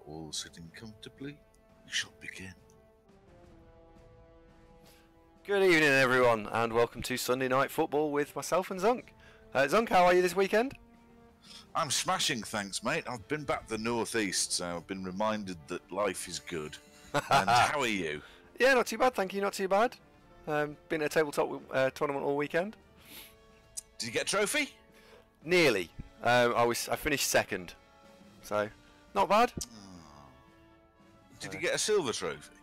all sitting comfortably, we shall begin. Good evening, everyone, and welcome to Sunday Night Football with myself and Zunk. Zunk, how are you this weekend? I'm smashing, thanks, mate. I've been back to the northeast, so I've been reminded that life is good. And how are you? Yeah, not too bad, thank you. Not too bad. Been at a tabletop tournament all weekend. Did you get a trophy? Nearly. I finished second, so not bad. Oh. Did you get a silver trophy?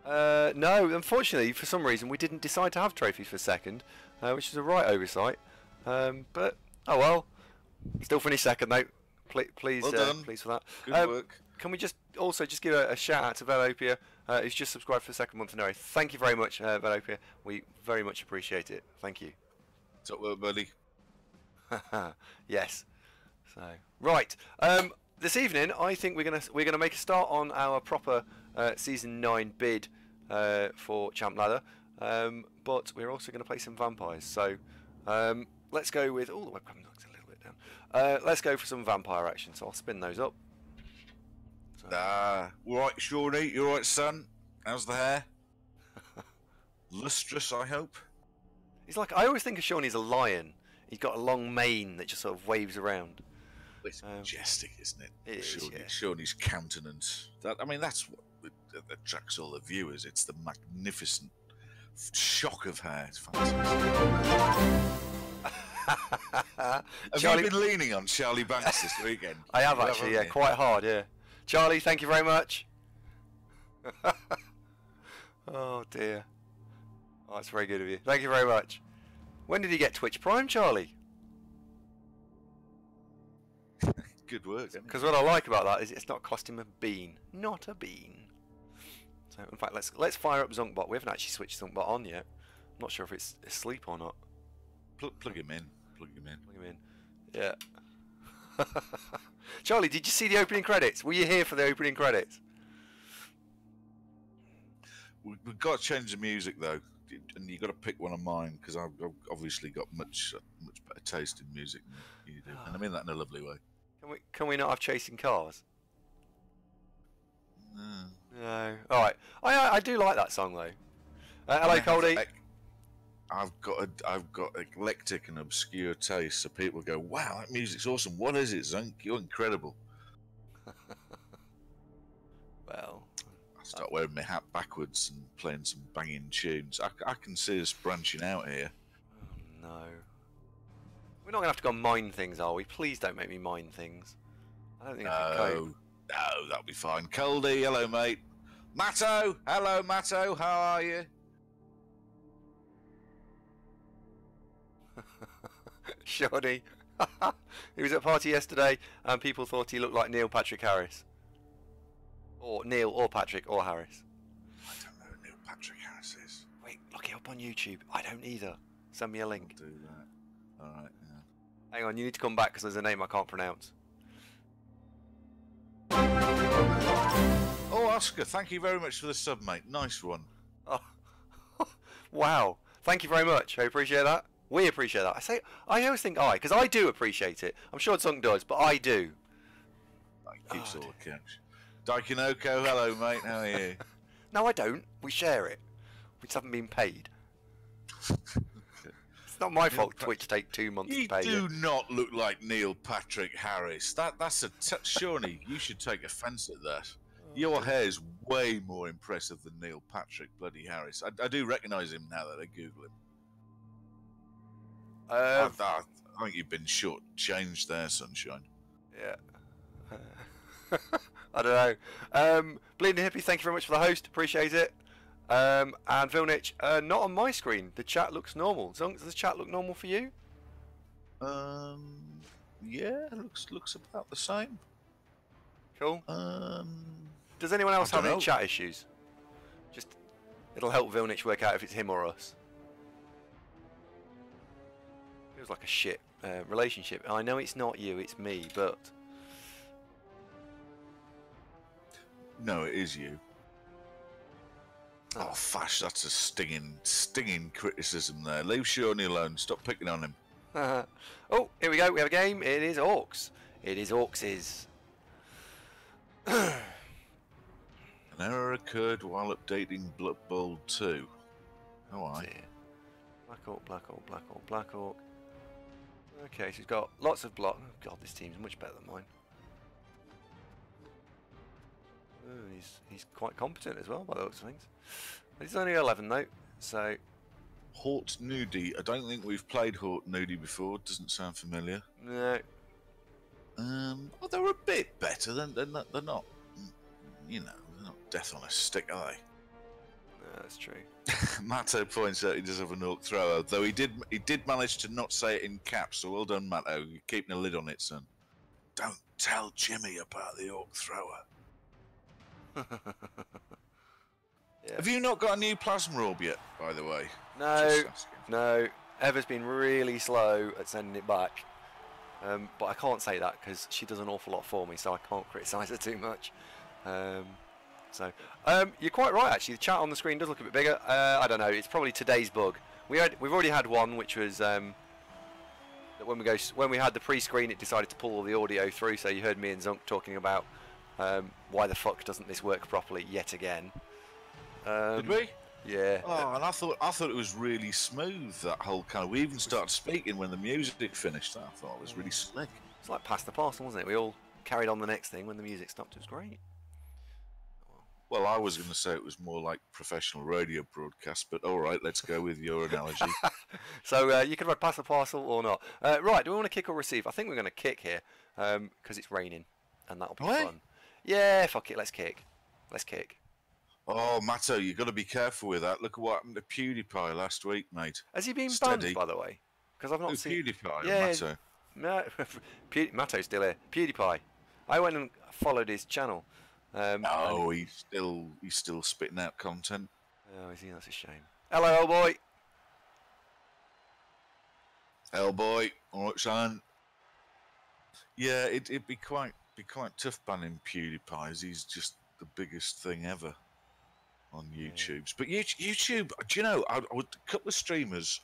No, unfortunately, for some reason, we didn't decide to have trophies for second, which is a right oversight. But oh well, still finished second though. Please, well done. Pleased for that. Good work. Can we just give a shout out to Velopia, who's just subscribed for the second month in a row. Thank you very much, Velopia. We very much appreciate it. Thank you. Top work, buddy. Yes. So right. This evening, I think we're gonna make a start on our proper season 9 bid for Champ Ladder, but we're also going to play some vampires. So let's go with. Oh, the webcam looks a little bit down. Let's go for some vampire action. So I'll spin those up. So. All right, Shawnee. You all right, son? How's the hair? Lustrous, I hope. He's like, I always think of Shawnee as a lion. He's got a long mane that just sort of waves around. It's majestic, isn't it? It is, yeah. Shawnee's countenance. That's what attracts all the viewers. It's the magnificent shock of hair. It's fantastic. Have Charlie... you been leaning on Charlie Banks this weekend? I have actually, yeah, quite hard, yeah. Charlie, thank you very much. Oh dear. Oh, that's very good of you. Thank you very much. When did he get Twitch Prime, Charlie? Good work. Because what I like about that is it's not cost him a bean. Not a bean. So in fact, let's fire up Zunkbot. We haven't actually switched Zunkbot on yet. I'm not sure if it's asleep or not. Plug him in. Plug him in. Yeah. Charlie, did you see the opening credits? Were you here for the opening credits? We've got to change the music though, and you've got to pick one of mine because I've obviously got much better taste in music than you do, and I mean that in a lovely way. Can we not have Chasing Cars? No. No. All right. I do like that song though. Hello, Coldy. I've got eclectic and obscure taste, so people go, "Wow, that music's awesome. What is it, Zunk? You're incredible." Well, I start wearing my hat backwards and playing some banging tunes. I can see us branching out here. Oh, no. We're not going to have to go and mine things, are we? Please don't make me mine things. I don't think I can cope. No, that'll be fine. Coldy, hello, mate. Matto, hello, Matto. How are you? Shoddy. He was at a party yesterday and people thought he looked like Neil Patrick Harris. Or Neil or Patrick or Harris. I don't know who Neil Patrick Harris is. Wait, look it up on YouTube. I don't either. Send me a link. I'll do that. Alright, yeah. Hang on, you need to come back because there's a name I can't pronounce. Oh, Oscar, thank you very much for the sub, mate. Nice one. Oh. Wow. Thank you very much. I appreciate that. We appreciate that. I always think because I do appreciate it. I'm sure Zunk does, but I do. That keeps all the cash. Daikinoko, hello, mate. How are you? No, I don't. We share it. We just haven't been paid. It's not my fault Twitch take 2 months to pay you. You do not look like Neil Patrick Harris. That's a Shawnee, you should take offence at that. Your hair is way more impressive than Neil Patrick bloody Harris. I do recognise him now that I Google him. I think you've been short-changed there, sunshine. Yeah. I don't know. Bleeding Hippie, thank you very much for the host. Appreciate it. And Vilnich, not on my screen. The chat looks normal. Does the chat look normal for you? Yeah, looks about the same. Cool. Does anyone else have any chat issues? It'll help Vilnich work out if it's him or us. Feels like a shit relationship. I know it's not you, it's me, but... No, it is you. Oh, Fash, that's a stinging criticism there. Leave Shawnee alone. Stop picking on him. Oh, here we go. We have a game. It is Orcs. It is Orcs. An error occurred while updating Blood Bowl 2. Oh, I. Dear. Black Hawk, Black Hawk, Black Hawk, Black Hawk. Okay, so he's got lots of block. Oh god, this team's much better than mine. Oh, he's quite competent as well by the looks of things. But he's only 11 though, so. Hort Nudie. I don't think we've played Hort Nudie before. Doesn't sound familiar. No. Well, they're a bit better than they're not. You know, they're not death on a stick, are they? No, that's true. Matto points out he does have an Orc thrower, though he did manage to not say it in caps. So well done, Matto. You're keeping a lid on it, son. Don't tell Jimmy about the Orc thrower. Yeah. Have you not got a new plasma orb yet, by the way? No. Eva's been really slow at sending it back. But I can't say that because she does an awful lot for me, so I can't criticise her too much. You're quite right, actually. The chat on the screen does look a bit bigger. I don't know. It's probably today's bug. We've already had one, which was that when we had the pre-screen, it decided to pull all the audio through. So you heard me and Zunk talking about why the fuck doesn't this work properly yet again. Did we? Yeah. Oh, and I thought it was really smooth, that whole kind of. We even started speaking when the music finished. I thought it was really slick. It's like Pass the Parcel, wasn't it? We all carried on the next thing when the music stopped. It was great. Well, I was going to say it was more like professional radio broadcast, but all right, let's go with your analogy. So you can run Pass the Parcel or not. Right, do we want to kick or receive? I think we're going to kick here because it's raining, and that'll be fun. Yeah, fuck it, let's kick. Let's kick. Oh, Matto, you've got to be careful with that. Look at what happened to PewDiePie last week, mate. Has he been banned, by the way? Because I've not seen... PewDiePie, yeah, Matto. No, Matto's still here. PewDiePie. I went and followed his channel. No, he's still spitting out content. Oh, is he? That's a shame. Hello, Hellboy. Hellboy, all right, son. Yeah, it'd be quite tough banning PewDiePie, as he's just the biggest thing ever on YouTube. Yeah. But YouTube, do you know, a couple of streamers,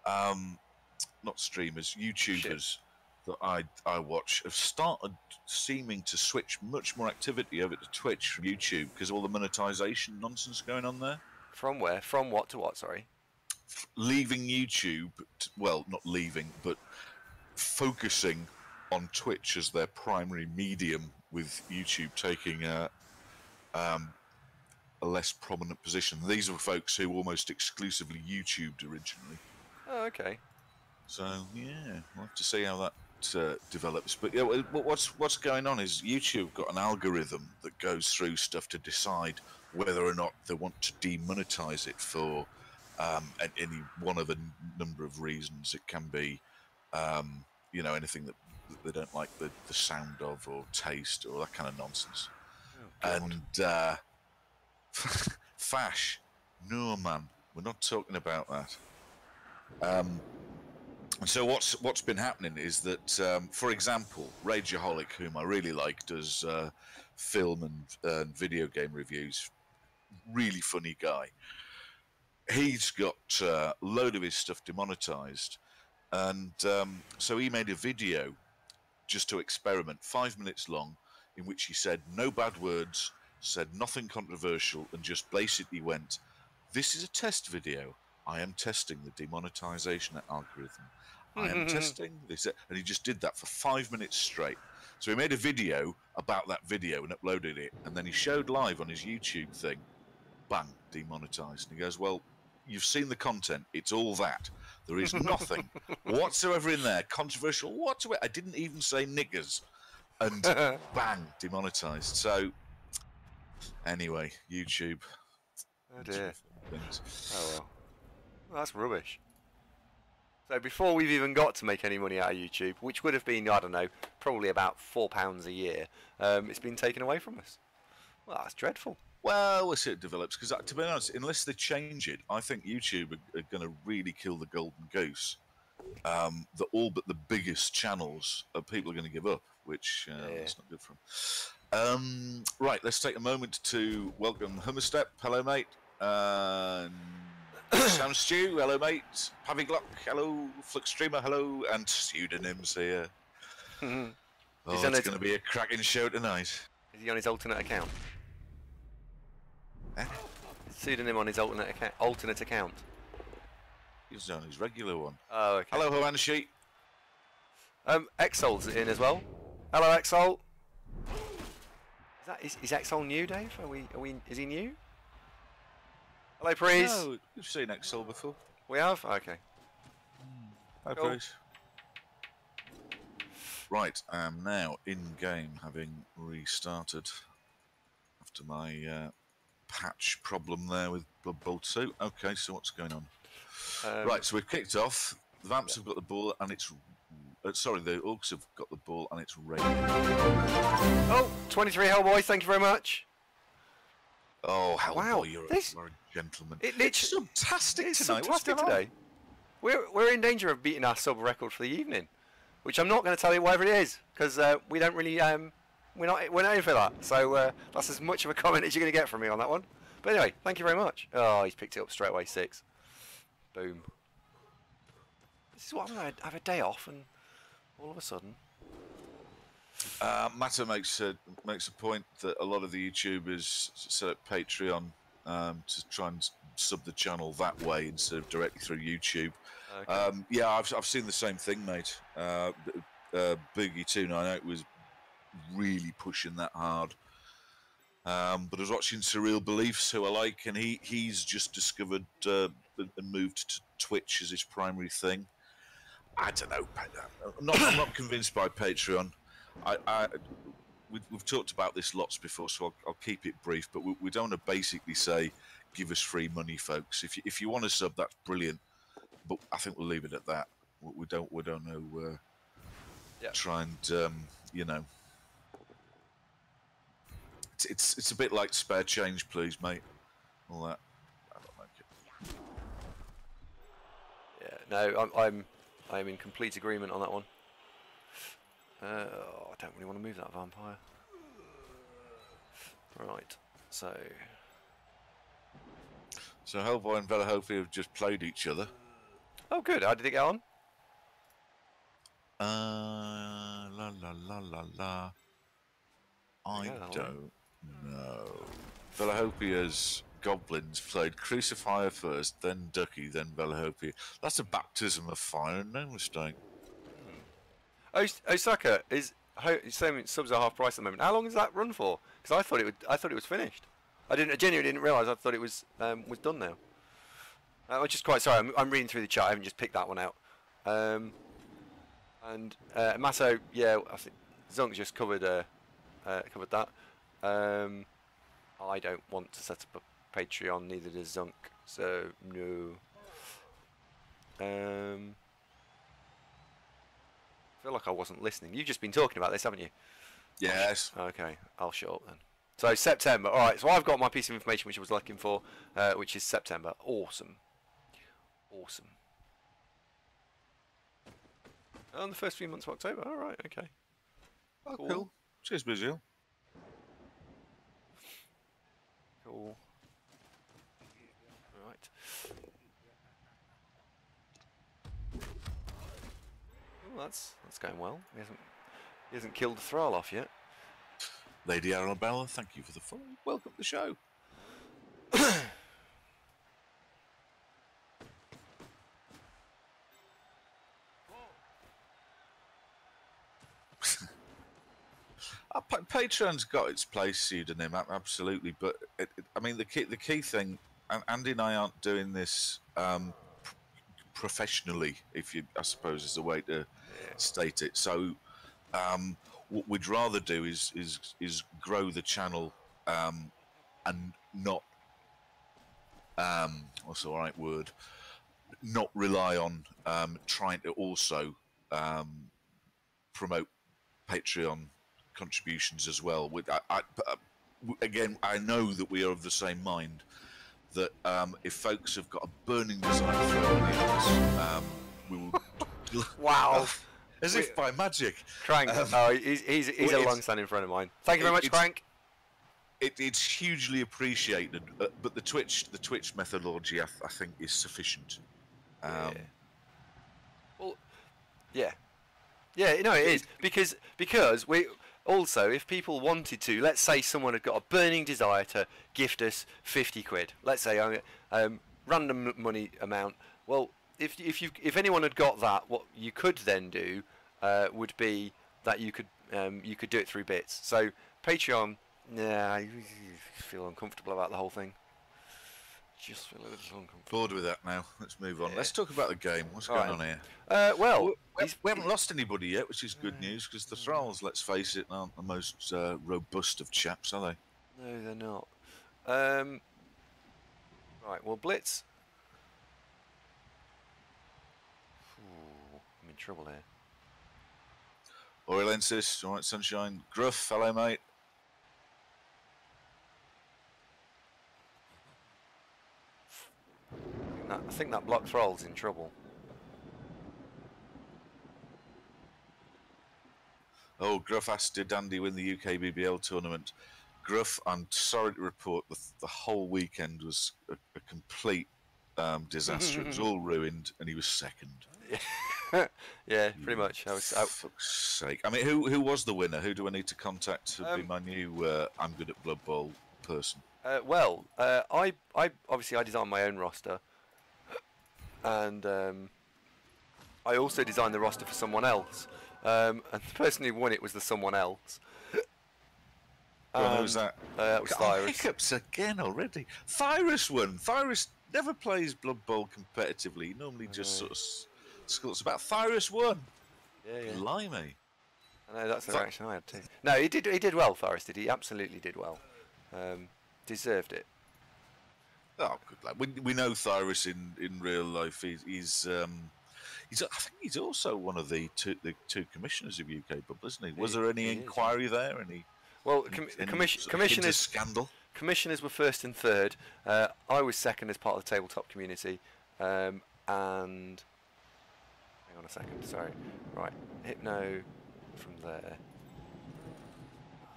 not streamers, YouTubers that I watch have started seeming to switch much more activity over to Twitch from YouTube because of all the monetization nonsense going on there. From where? From what to what, sorry? Leaving YouTube, well, not leaving, but focusing on Twitch as their primary medium, with YouTube taking a less prominent position. These are folks who almost exclusively YouTubed originally. Oh, okay. So yeah, we'll have to see how that develops. But yeah, what's going on is YouTube got an algorithm that goes through stuff to decide whether or not they want to demonetize it for any one of a number of reasons. It can be, you know, anything that they don't like the sound of or taste or that kind of nonsense. Oh, and Fash, no man, we're not talking about that. So what's been happening is that, for example, Rageaholic, whom I really like, does film and video game reviews. Really funny guy. He's got a load of his stuff demonetized, and so he made a video just to experiment, 5 minutes long, in which he said no bad words, said nothing controversial, and just basically went, "This is a test video. I am testing the demonetization algorithm. I am testing this," and he just did that for 5 minutes straight. So he made a video about that video and uploaded it, and then he showed live on his YouTube thing, bang, demonetized. And he goes, "Well, you've seen the content. It's all that. There is nothing whatsoever in there controversial whatsoever. I didn't even say niggers," and bang, demonetized. So anyway, YouTube. Oh dear. Oh well. That's rubbish. So before we've even got to make any money out of YouTube, which would have been, I don't know, probably about £4 a year, it's been taken away from us. Well, that's dreadful. Well, we'll see it develops, because to be honest, unless they change it, I think YouTube are going to really kill the golden goose. That all but the biggest channels people are going to give up, which is not good for them. Right, let's take a moment to welcome Hummerstep. Hello, mate. Sam Stew, hello, mate. Pavi Glock, hello. Flux Streamer, hello. And Pseudonyms here. Oh, it's going to be a cracking show tonight. Is he on his alternate account? Eh? Pseudonym on his alternate account. He's on his regular one. Oh, okay. Hello, Hoanshi. Exol's in as well. Hello, Exol. Is Exol new, Dave? Is he new? Hello, Prees. No, we've seen Exol before. We have? Okay. Hi, Cool. Prees. Right, I am now in game, having restarted after my patch problem there with Blood Bowl 2. Okay, so what's going on? Right, so we've kicked off. The Vamps have got the ball, and it's... sorry, the Orcs have got the ball, and it's raining. Oh, 23 Hellboy, thank you very much. Oh, Hellboy, wow, you're a gentleman. It's subtastic tonight. What's going today. We're in danger of beating our sub record for the evening, which I'm not going to tell you whatever it is, because we don't really... we're not in for that. So that's as much of a comment as you're going to get from me on that one. But anyway, thank you very much. Oh, he's picked it up straight away, 6. Boom. This is what I'm going to have a day off, and all of a sudden... Matter makes a point that a lot of the YouTubers set up Patreon to try and sub the channel that way instead of directly through YouTube. Okay. Yeah, I've seen the same thing, mate. Boogie298 was really pushing that hard. But I was watching Surreal Beliefs, who I like, and he's just discovered and moved to Twitch as his primary thing. I don't know. I'm not convinced by Patreon. We've talked about this lots before, so I'll keep it brief. But we don't want to basically say, give us free money, folks. If you want to sub, that's brilliant. But I think we'll leave it at that. We don't know. Try and you know. It's a bit like spare change, please, mate. All that. I don't like it. Yeah. No, I'm in complete agreement on that one. I don't really want to move that vampire. Right, so Hellboy and Velahofi have just played each other. Oh, good. How did it get on? La la la la la. I don't know. Velahopia's goblins played Crucifier first, then Ducky, then Velahopia. That's a baptism of fire, no mistake. Osaka is saying subs are half price at the moment. How long is that run for? Because I thought it was finished. I genuinely didn't realise. I thought it was done now. I'm just quite sorry. I'm reading through the chat. I haven't just picked that one out. And Masso, yeah, I think Zunk just covered that. I don't want to set up a Patreon. Neither does Zunk. So no. I feel like I wasn't listening. You've just been talking about this, haven't you? Yes. Okay, I'll shut up then. So September. All right. So I've got my piece of information which I was looking for, which is September. Awesome. Awesome. And the first few months of October. All right. Okay. Oh, cool. Cheers, Brazil. Cool. All right. Oh, that's going well. He hasn't killed the thrall off yet. Lady Arabella, thank you for the follow. Welcome to the show. Patreon's got its place, pseudonym, absolutely. But I mean, the key thing, and Andy and I aren't doing this professionally, I suppose is the way to state it. So, what we'd rather do is grow the channel and not what's the right word? Not rely on trying to also promote Patreon contributions as well. Again, I know that we are of the same mind. That if folks have got a burning desire to throw money at us, we will. Wow. As if by magic. Crank. He's a long-standing friend of mine. Thank you very much, Crank. It's hugely appreciated, but the Twitch methodology, I think, is sufficient. Well, yeah, no, it is because Also, if people wanted to, let's say someone had got a burning desire to gift us 50 quid. Let's say random money amount. Well, if anyone had got that, what you could then do would be that you could do it through bits. So Patreon, nah, I feel uncomfortable about the whole thing. Just feel a little uncomfortable. Bored with that now. Let's move on. Let's talk about the game. What's going on here? Well, we haven't lost anybody yet, which is good news, because the Thralls, let's face it, aren't the most robust of chaps, are they? No, they're not. Right, well, Blitz. Ooh, I'm in trouble here. Oriolensis, all right, Sunshine. Gruff, hello, mate. I think that block Thrall's in trouble. Oh, Gruff asked, did Andy win the UK BBL tournament? Gruff, I'm sorry to report the whole weekend was a complete disaster. It was all ruined, and he was second. Yeah, pretty much. Fuck's sake. I mean, who was the winner? Who do I need to contact to be my new I'm good at Blood Bowl person? Well, I obviously designed my own roster, and I also designed the roster for someone else. And the person who won it was the someone else. Who was that? That was Thyrus. Hiccups again already. Thyrus won. Thyrus never plays Blood Bowl competitively. He normally just sort of skulks about. Thyrus won. Yeah. Blimey. I know, that's the reaction I had too. No, he did well, Thyrus did. He absolutely did well. Deserved it. Oh, good lad. We know Thyrus in real life. He's I think he's also one of the two commissioners of UK Bubble, isn't he? Was there any inquiry there? Well, commissioners scandal. Commissioners were first and third. I was second as part of the tabletop community. And hang on a second. Sorry. Right, Hypno from there.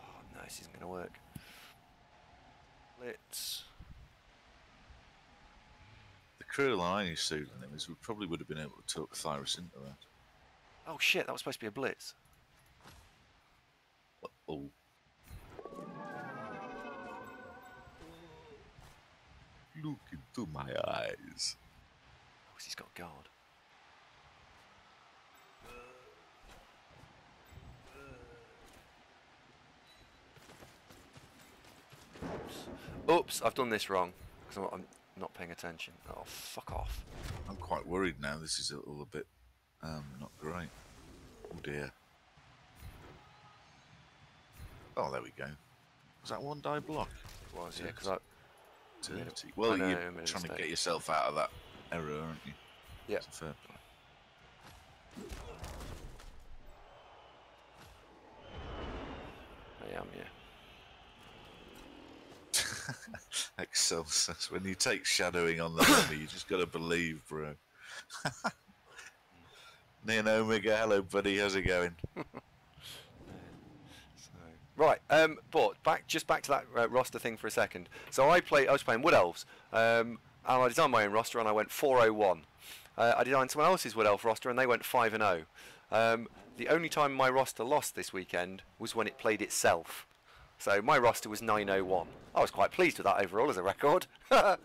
Oh no, this isn't going to work. Let's. The cruel irony suit on him is we probably would have been able to talk Thyrus into that. Oh shit, that was supposed to be a blitz. Oh. Look into my eyes. Oh, he's got guard. Oops, I've done this wrong because I'm not paying attention. Oh, fuck off. I'm quite worried now. This is all a bit not great. Oh dear. Oh, there we go. Was that one die block? It was, yeah, because I... Dirty. Well, you're trying to get yourself out of that error, aren't you? Yeah. Fair. I am, yeah. Excelsis. When you take shadowing on the enemy, you just got to believe, bro. Neon Omega, hello, buddy. How's it going? Right, but back to that roster thing for a second. So I was playing Wood Elves, and I designed my own roster, and I went 4-0-1. I designed someone else's Wood Elf roster, and they went 5-0. The only time my roster lost this weekend was when it played itself. So my roster was 9-0-1. I was quite pleased with that overall as a record. So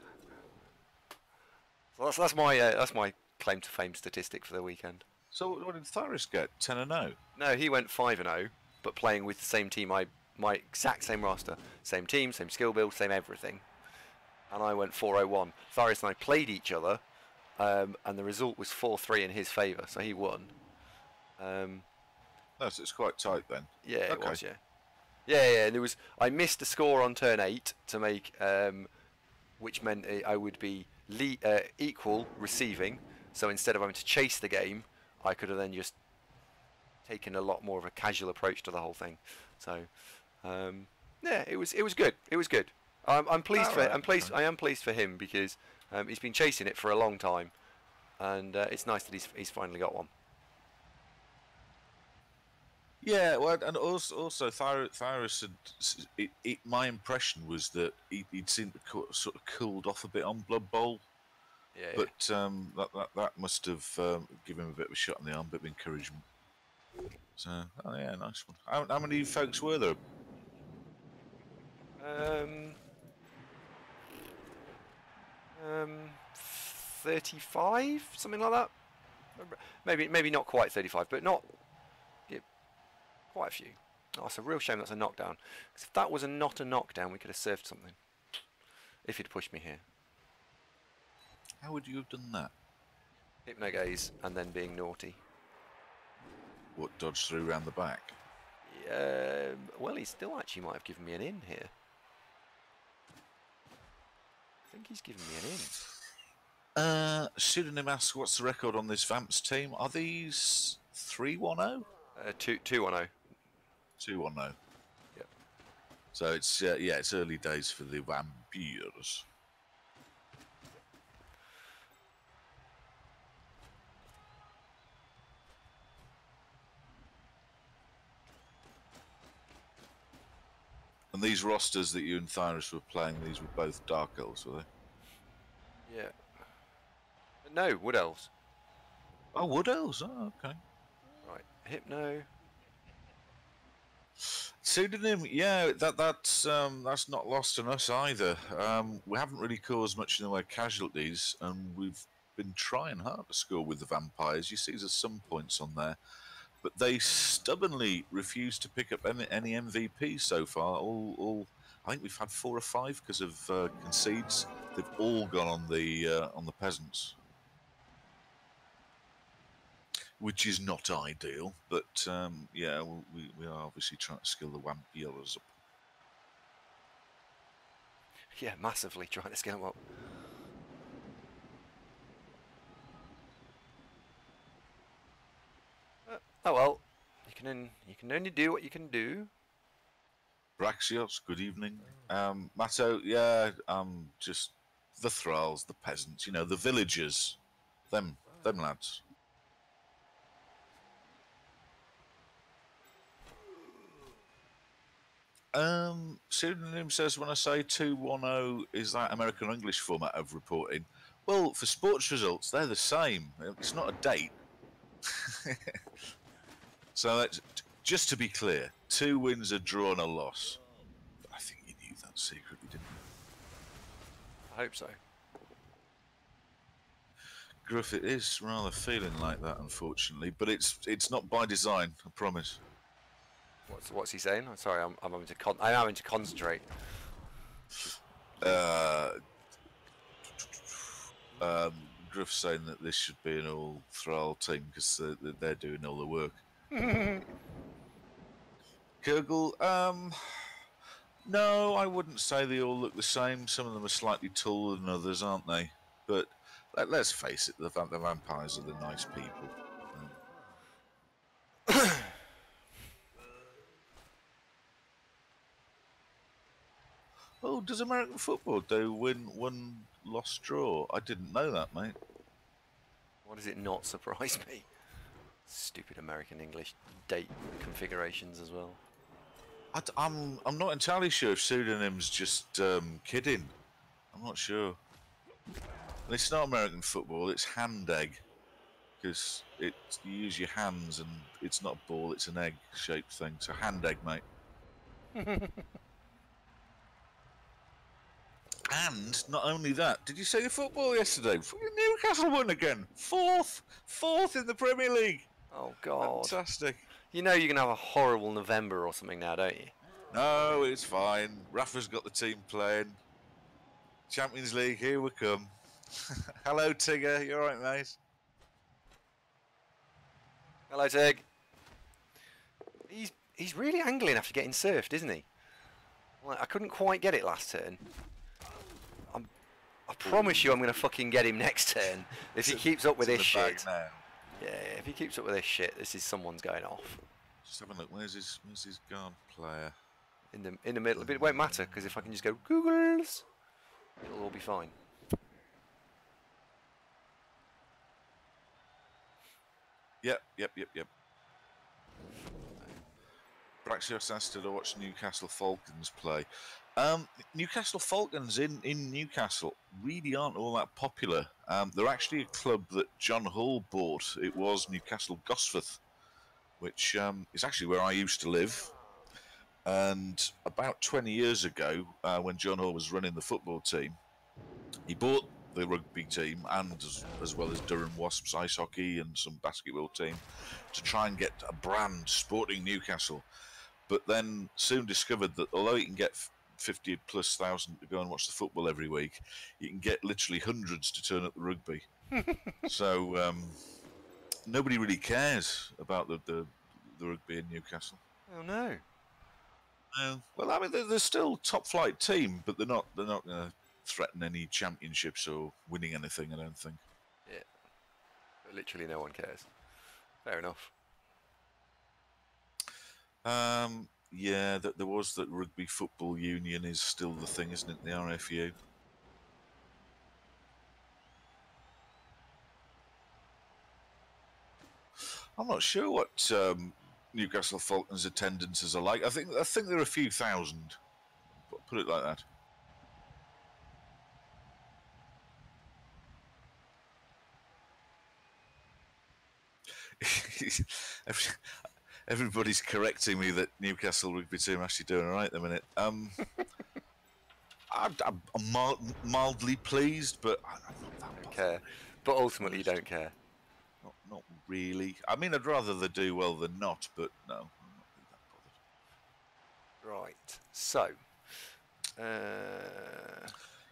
that's my claim to fame statistic for the weekend. So what did Thyrus get? 10-0? No, he went 5-0. But playing with the same team, my exact same roster, same team, same skill build, same everything, and I went 4-0-1. Thyrus and I played each other, and the result was 4-3 in his favour, so he won. No, so it's quite tight then. Yeah, it was. Yeah. And I missed a score on turn 8 to make, which meant I would be equal receiving. So instead of having to chase the game, I could have then just taken a lot more of a casual approach to the whole thing. So yeah, it was good. It was good. I'm pleased I am pleased for him because he's been chasing it for a long time, and it's nice that he's finally got one. Yeah, well, and also Thyrus had. My impression was that he'd seemed to sort of cooled off a bit on Blood Bowl. Yeah. But that must have given him a bit of a shot in the arm, a bit of encouragement. So, oh yeah, nice one. How many folks were there? 35, something like that. Maybe not quite 35, but not quite a few. Oh, it's a real shame that's a knockdown. Because if that was not a knockdown, we could have served something. If he'd pushed me here. How would you have done that? Hypnogaze and then being naughty. What, dodge through round the back? Well, he still actually might have given me an in here. I think he's given me an in. Pseudonym asks, what's the record on this Vamps team? Are these 3-1-0? 2-1-0. 2-1-0. Yep. So it's it's early days for the Vampires. And these rosters that you and Thyrus were playing, these were both Dark Elves, were they? Yeah. No, Wood Elves. Oh, Wood Elves. Oh, okay. Right, Hypno. Pseudonym, yeah, that's not lost on us either. We haven't really caused much in the way of casualties, and we've been trying hard to score with the Vampires. You see, there's some points on there, but they stubbornly refuse to pick up any MVP so far. All I think we've had 4 or 5 because of concedes. They've all gone on the peasants, which is not ideal. But yeah, we are obviously trying to skill the Vampires up. Yeah, massively trying to scale them up. Oh well, you can only do what you can do. Braxios, good evening. Matto, yeah, just the thralls, the peasants, you know, the villagers, them lads. Pseudonym says, when I say 2-1-0, is that American English format of reporting? Well, for sports results, they're the same. It's not a date. So that's, just to be clear, 2 wins, a draw, and a loss. I think you knew that secretly, didn't you? I hope so. Gruff, it is rather feeling like that, unfortunately, but it's not by design, I promise. What's he saying? I'm sorry, I'm having to concentrate. Gruff's saying that this should be an all thrall team because they're doing all the work. Kurgle, no, I wouldn't say they all look the same. Some of them are slightly taller than others, aren't they? But let's face it, the vampires are the nice people. Oh, does American football do win, lost, draw? I didn't know that, mate. Why does it not surprise me? Stupid American English date configurations as well. I'm not entirely sure if pseudonym's just kidding. I'm not sure. And it's not American football, it's hand egg. Because you use your hands and it's not a ball, it's an egg-shaped thing. So hand egg, mate. And not only that, did you see the football yesterday? Newcastle won again. Fourth in the Premier League. Oh God! Fantastic. You know you're gonna have a horrible November or something now, don't you? No, it's fine. Rafa's got the team playing. Champions League, here we come. Hello, Tigger. You alright, mate? Hello, Tig. He's really angling after getting surfed, isn't he? Like, I couldn't quite get it last turn. I promise you I'm going to fucking get him next turn if he keeps up with this shit. Yeah, if he keeps up with this shit, someone's going off. Just have a look. Where's his guard player? In the middle. But it won't matter because if I can just go Googles, it'll all be fine. Yep. Braxios asked to watch Newcastle Falcons play. Newcastle Falcons in Newcastle really aren't all that popular. They're actually a club that John Hall bought. It was Newcastle Gosforth which is actually where I used to live. And about 20 years ago, when John Hall was running the football team, he bought the rugby team and as well as Durham Wasps ice hockey and some basketball team to try and get a brand, Sporting Newcastle. But then soon discovered that although you can get 50 plus thousand to go and watch the football every week, you can get literally hundreds to turn up the rugby. So nobody really cares about the rugby in Newcastle. Oh no. Well, I mean, they're still top flight team, but they're not going to threaten any championships or winning anything. I don't think. Yeah. Literally, no one cares. Fair enough. Yeah, there was that Rugby Football Union is still the thing, isn't it? The RFU. I'm not sure what Newcastle Falcons attendances are like. I think there are a few thousand. Put it like that. Everybody's correcting me that Newcastle rugby team are actually doing all right at the minute. I'm mildly pleased, but I'm not that Don't care. But ultimately, you don't care. Not really. I mean, I'd rather they do well than not, but no, I'm not really that bothered. Right. So.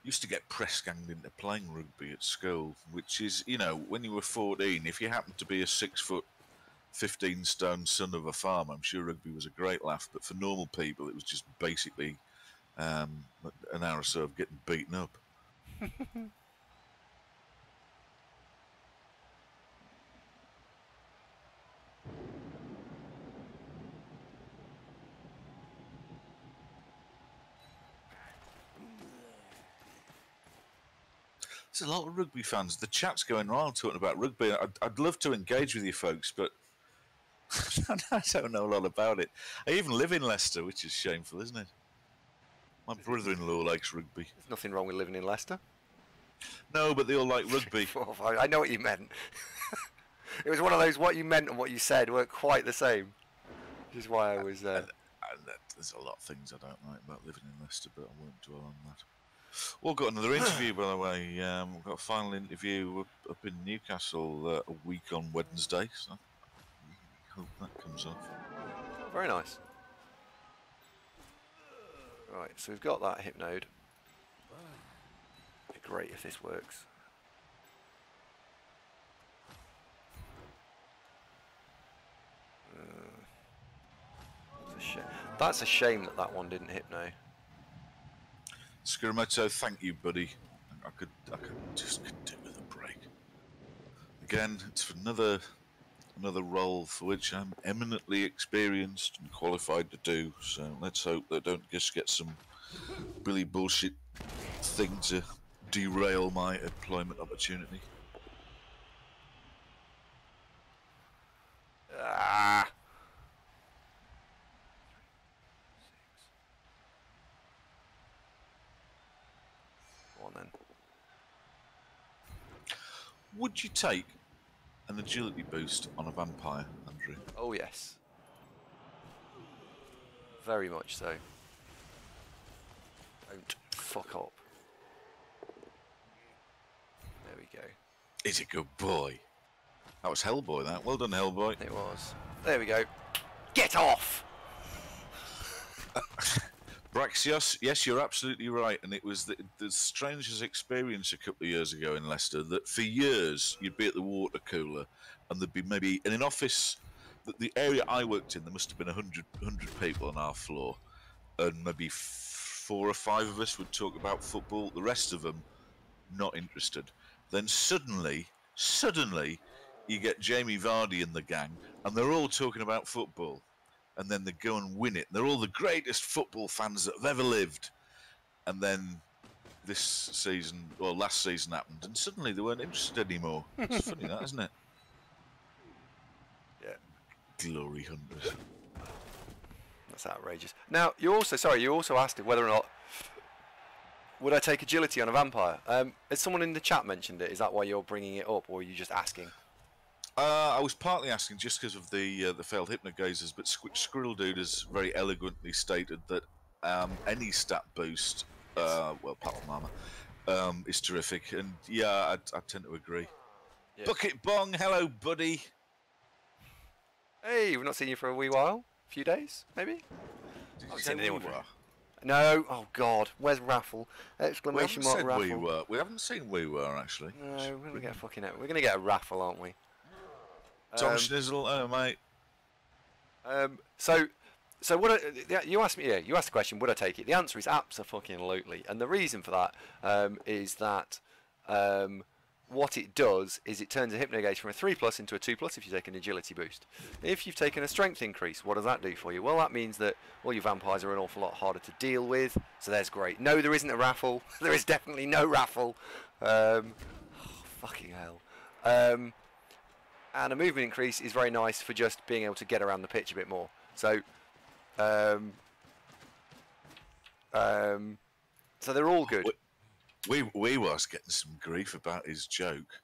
Used to get press ganged into playing rugby at school, which is, you know, when you were 14, if you happened to be a 6 foot, 15 stone son of a farm, I'm sure rugby was a great laugh. But for normal people, it was just basically an hour or so of getting beaten up. There's a lot of rugby fans. The chat's going around talking about rugby. I'd love to engage with you folks, but I don't know a lot about it. I even live in Leicester, which is shameful, isn't it? My brother-in-law likes rugby. There's nothing wrong with living in Leicester. No, but they all like rugby. I know what you meant. It was one of those, what you meant and what you said weren't quite the same. Which is why I was... There's a lot of things I don't like about living in Leicester, but I won't dwell on that. Well, got another interview, by the way. We've got a final interview up in Newcastle a week on Wednesday, so I hope that comes off. Very nice. Right, so we've got that hip node. It'd be great if this works. That's a shame that one didn't hypno. Skirmoto, thank you, buddy. I could just do with a break. Again, it's for another role for which I'm eminently experienced and qualified to do. So let's hope they don't just get some Billy bullshit thing to derail my employment opportunity. Ah. Go on then. Would you take an agility boost on a vampire, Andrew? Oh yes. Very much so. Don't fuck up. There we go. Is a good boy. That was Hellboy, that. Well done, Hellboy. It was. There we go. Get off! Braxios, yes, you're absolutely right. And it was the strangest experience a couple of years ago in Leicester that for years you'd be at the water cooler and there'd be maybe in an office, the area I worked in, there must have been 100 people on our floor. And maybe 4 or 5 of us would talk about football. The rest of them, not interested. Then suddenly, you get Jamie Vardy and the gang, and they're all talking about football. And then they go and win it. They're all the greatest football fans that have ever lived. And then this season, or last season happened, and suddenly they weren't interested anymore. It's funny that, isn't it? Yeah. Glory hunters. That's outrageous. Now, you also asked whether or not would I take agility on a vampire. Has someone in the chat mentioned it? Is that why you're bringing it up, or are you just asking? I was partly asking just because of the failed hypnogazers, but Squirrel Dude has very elegantly stated that any stat boost, Yes. well, apart from armor, is terrific. And yeah, I tend to agree. Yeah. Bucket Bong, hello, buddy. Hey, we've not seen you for a wee while. A few days, maybe? Did I you haven't say seen we anyone. were? No. Oh, God. Where's Raffle? We Exclamation haven't mark said Raffle. we were. We haven't seen we were, actually. No, we're going to get a Raffle, aren't we? Tom Schnizzle, oh, mate. So what? You asked me. Yeah, you asked the question. Would I take it? The answer is absolutely. And the reason for that is that what it does is it turns a Hypnogauge from a 3+ into a 2+ if you take an agility boost. If you've taken a strength increase, what does that do for you? Well, that means that all your vampires are an awful lot harder to deal with. So there's great. No, there isn't a raffle. There is definitely no raffle. Fucking hell. And a movement increase is very nice for just being able to get around the pitch a bit more. So, so they're all good. We was getting some grief about his joke.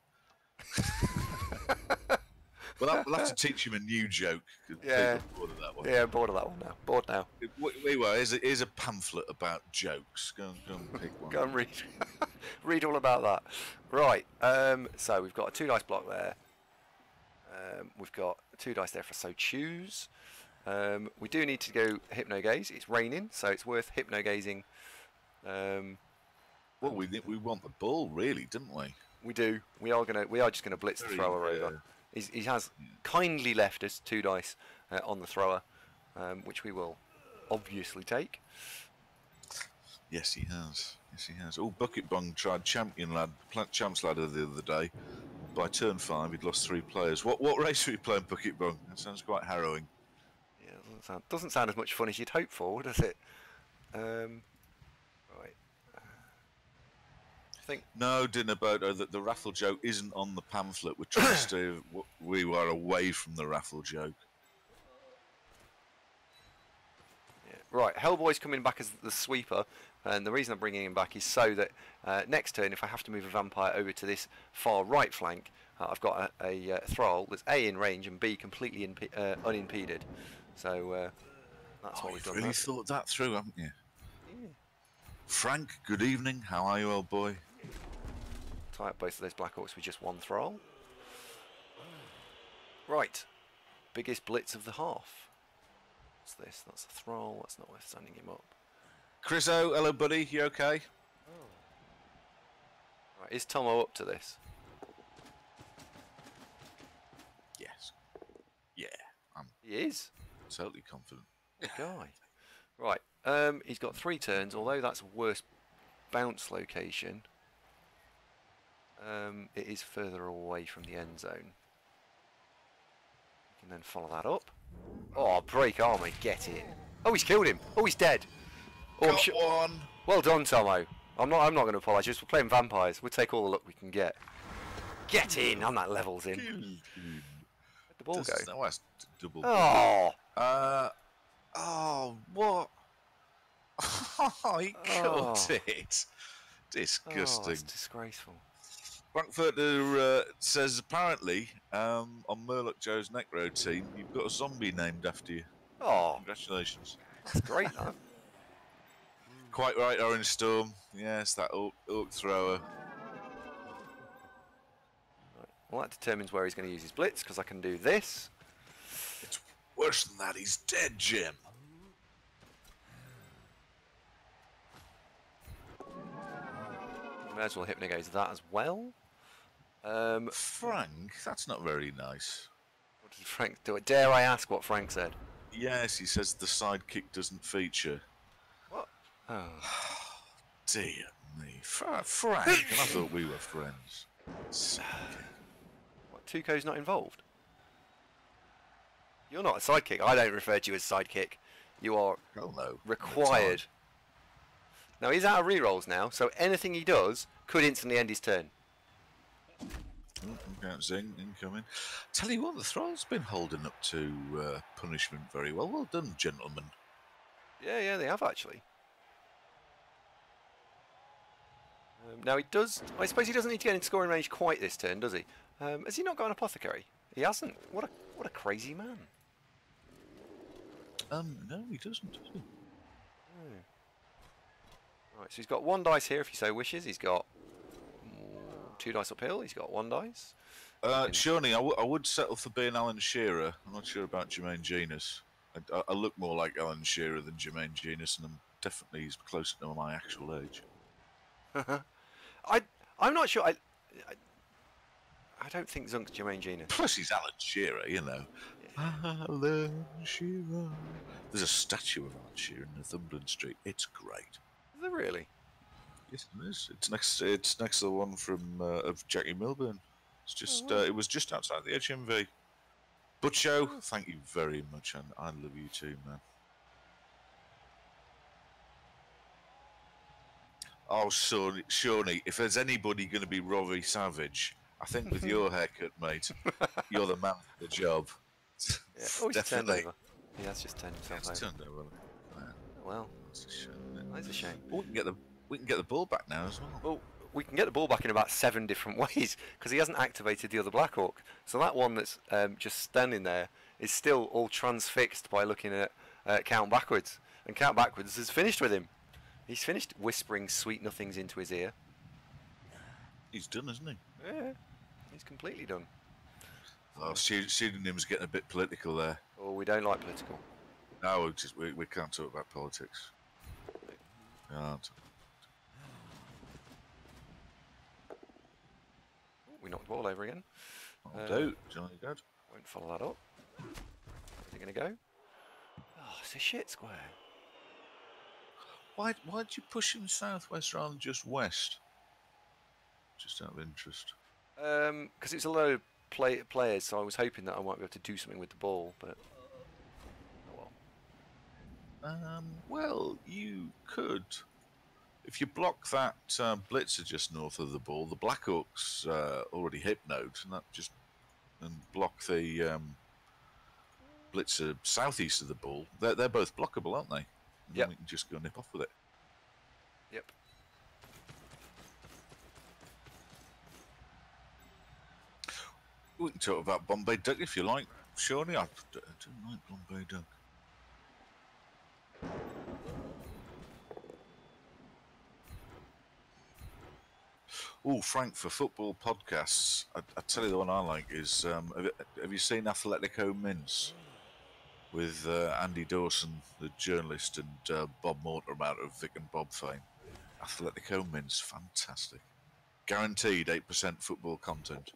We'll have to teach him a new joke. Yeah. Bored of that one. Yeah, bored of that one now. Bored now. Here's a pamphlet about jokes. Go and pick one. Go and read. Read all about that. Right. So we've got a 2 dice block there. We've got 2 dice there for so choose. We do need to go Hypnogaze. It's raining, so it's worth Hypnogazing. Well, we want the ball, really, didn't we? We do. We are just gonna blitz the thrower over. He has kindly left us 2 dice on the thrower, which we will obviously take. Yes, he has. Yes, he has. Oh, Bucket Bung tried Champs Ladder the other day. By turn 5, he'd lost 3 players. What race are we playing, Bucket Bung? That sounds quite harrowing. Yeah, doesn't sound as much fun as you'd hope for, does it? Right. I think. No, Dinnerboto, that the raffle joke isn't on the pamphlet. We're trying to stay. We were away from the raffle joke. Yeah. Right, Hellboy's coming back as the sweeper, and the reason I'm bringing him back is so that next turn, if I have to move a vampire over to this far right flank, I've got a thrall that's A, in range, and B, completely unimpeded. So that's what we've done. You've really thought that through, haven't you? Yeah. Frank, good evening. How are you, old boy? Tie up both of those Black Orcs with just 1 thrall. Right, biggest blitz of the half. What's this? That's a thrall. That's not worth standing him up. Chriso, hello, buddy. You okay? Right, is Tomo up to this? Yes. Yeah, He is. Totally confident. Good guy. Right, he's got 3 turns, although that's a worse bounce location. It is further away from the end zone. You can then follow that up. Oh, break army, get in. Oh, he's killed him. Oh, he's dead. Oh, Got one. Well done, Tomo. I'm not going to apologise. We're playing vampires. We'll take all the luck we can get. Get in. On that level's in. Where'd the ball go? No, that's double. Oh. Oh, what? Oh, he cut it. Disgusting. Oh, that's disgraceful. Frankfurter says apparently on Murloc Joe's Necro team, you've got a zombie named after you. Oh, Congratulations. that's great, that. Quite right, Orange Storm. Yes, that orc thrower. Right. Well, that determines where he's going to use his blitz, because I can do this. It's worse than that. He's dead, Jim. May as well Hypnogaze that as well. Frank, that's not very nice. What did Frank do? Dare I ask what Frank said? Yes, he says the sidekick doesn't feature. What? Oh. Dear me. Frank, and I thought we were friends. What, Tuco's not involved? You're not a sidekick. I don't refer to you as sidekick. You are required. Now, he's out of rerolls now, so anything he does could instantly end his turn. Zing incoming. Tell you what, the thrall's been holding up to punishment very well. Well done, gentlemen. Yeah, they have actually. Now he does. I suppose he doesn't need to get into scoring range quite this turn, does he? Has he not got an apothecary? He hasn't. What a crazy man. No, he doesn't, does he? Oh. Right, so he's got 1 dice here if he so wishes. He's got 2 dice uphill. He's got 1 dice. Shawnee, I would settle for being Alan Shearer. I'm not sure about Jermaine Genius. I look more like Alan Shearer than Jermaine Genius, and he's closer to my actual age. I'm not sure. I don't think Zunk's Jermaine Genius. Plus, he's Alan Shearer, you know. Yeah. Alan Shearer. There's a statue of Alan Shearer in Northumberland Street. It's great. Is there really? Yes, it is. It's next to the one from of Jackie Milburn. It's just it was just outside the HMV. Butcho, thank you very much, and I love you too, man. Oh, Shawnee, if there's anybody going to be Robbie Savage, I think with your haircut, mate, you're the man for the job. Yeah. Oh, he's turned Definitely. over. He has just turned himself over. Turned over. Well, That's a shame. that's a shame. Well, we can get the ball back now as well. Well, we can get the ball back in about 7 different ways because he hasn't activated the other Black Hawk. So that one that's just standing there is still all transfixed by looking at Count Backwards. And Count Backwards has finished with him. He's finished whispering sweet nothings into his ear. He's done, isn't he? Yeah, he's completely done. Oh, pseudonym's getting a bit political there. Oh, we don't like political. No, we can't talk about politics. We can't. We knocked the ball over again. Do, Johnny Dad. Won't follow that up. Where's it going to go? Oh, it's a shit square. Why'd you push him southwest rather than just west? Just out of interest. Because it's a load of players, so I was hoping that I might be able to do something with the ball, but oh well. Well, you could. If you block that blitzer just north of the ball, the Blackhawks already hypnoed, and block the blitzer southeast of the ball. They're both blockable, aren't they? Yeah. We can just go nip off with it. Yep. We can talk about Bombay Duck if you like, Shawnee. I don't like Bombay Duck. Oh, Frank, for football podcasts, I tell you the one I like is, have you seen Atletico Mince? With Andy Dawson, the journalist, and Bob Mortimer out of Vic and Bob fame. Atletico Mince, fantastic. Guaranteed 8% football content.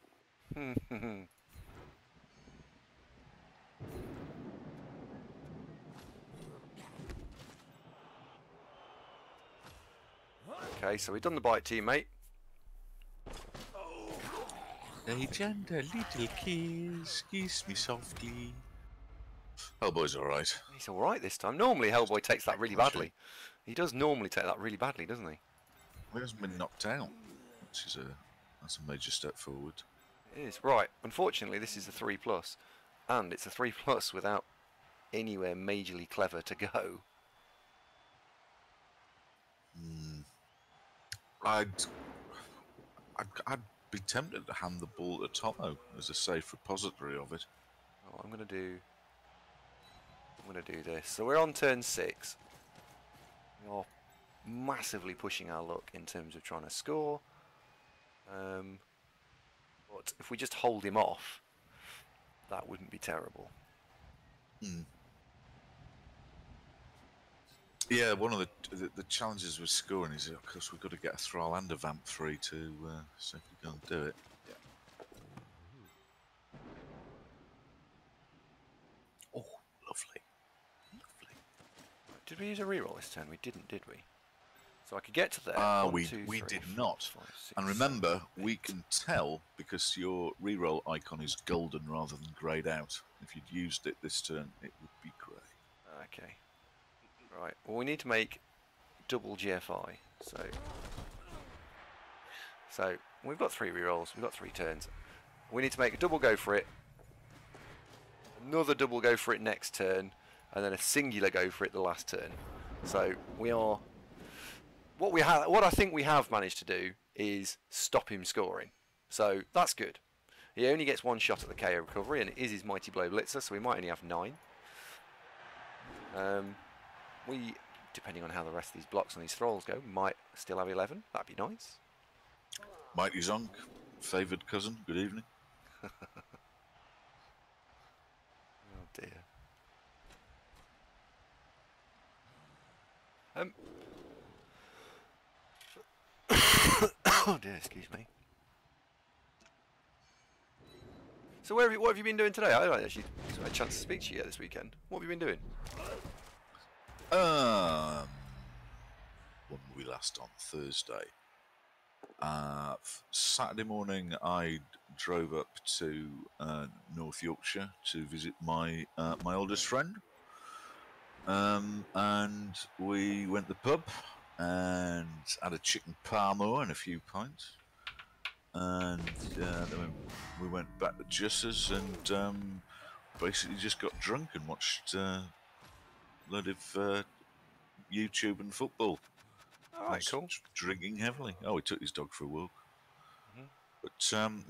Okay, so we've done the bite, teammate. Hey, Janda, little kiss me softly. Hellboy's alright. He's alright this time. Normally Hellboy takes that really badly. He does normally take that really badly, doesn't he? He hasn't been knocked out, which is that's a major step forward. It is. Right, unfortunately this is a 3+, and it's a 3+ without anywhere majorly clever to go. I'd be tempted to hand the ball to Tomo as a safe repository of it. Oh, I'm going to do this. So we're on turn 6. We are massively pushing our luck in terms of trying to score. But if we just hold him off, that wouldn't be terrible. Yeah, one of the challenges with scoring is, of course, we've got to get a Thrall and a Vamp 3 to so if we can't do it. Yeah. Oh, lovely. Lovely. Did we use a reroll this turn? We didn't, did we? So I could get to there. We did not. And remember, we can tell because your reroll icon is golden rather than greyed out. If you'd used it this turn, it would be grey. Okay. Right. Well, we need to make double GFI. So we've got 3 rerolls. We've got 3 turns. We need to make a double go for it. Another double go for it next turn, and then a singular go for it the last turn. So we are. What I think we have managed to do is stop him scoring. So that's good. He only gets 1 shot at the KO recovery, and it is his Mighty Blow Blitzer, so we might only have 9. We, depending on how the rest of these blocks and these thralls go, might still have 11. That'd be nice. Mighty Zonk, favoured cousin, good evening. Oh dear. Oh dear, excuse me. So what have you been doing today? I haven't actually had a chance to speak to you yet this weekend. What have you been doing? When were we last on? Thursday. Saturday morning, I drove up to North Yorkshire to visit my oldest friend, and we went to the pub and had a chicken parmo and a few pints, and then we went back to Juss's and basically just got drunk and watched a load of YouTube and football. Alright, cool. Drinking heavily. Oh, he took his dog for a walk. But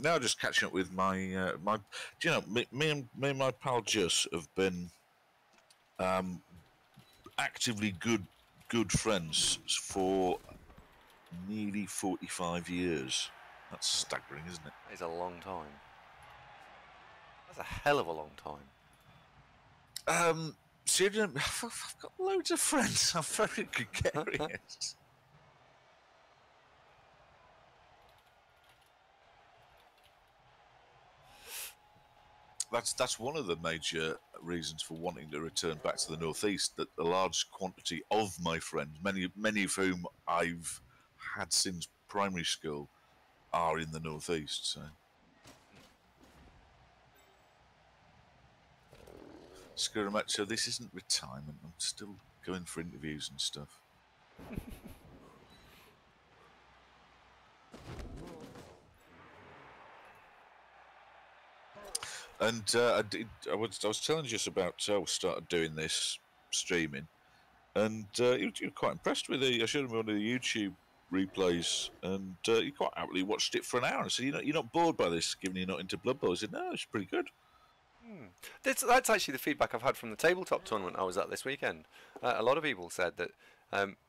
now just catching up with my my. Do you know, me and my pal Juss have been actively good friends for nearly 45 years. That's staggering, isn't it? It's a long time. That's a hell of a long time. So I've got loads of friends. I'm very gregarious. That's one of the major reasons for wanting to return back to the northeast. That a large quantity of my friends, many of whom I've had since primary school, are in the northeast. So, Skuramatsu, this isn't retirement. I'm still going for interviews and stuff. And I was telling you about I started doing this streaming, and you're quite impressed with it. I showed him one of the YouTube replays, and you quite happily watched it for an hour. And said, "You're not bored by this, given you're not into Blood Bowl?" I said, "No, it's pretty good." That's actually the feedback I've had from the tabletop tournament I was at this weekend. A lot of people said that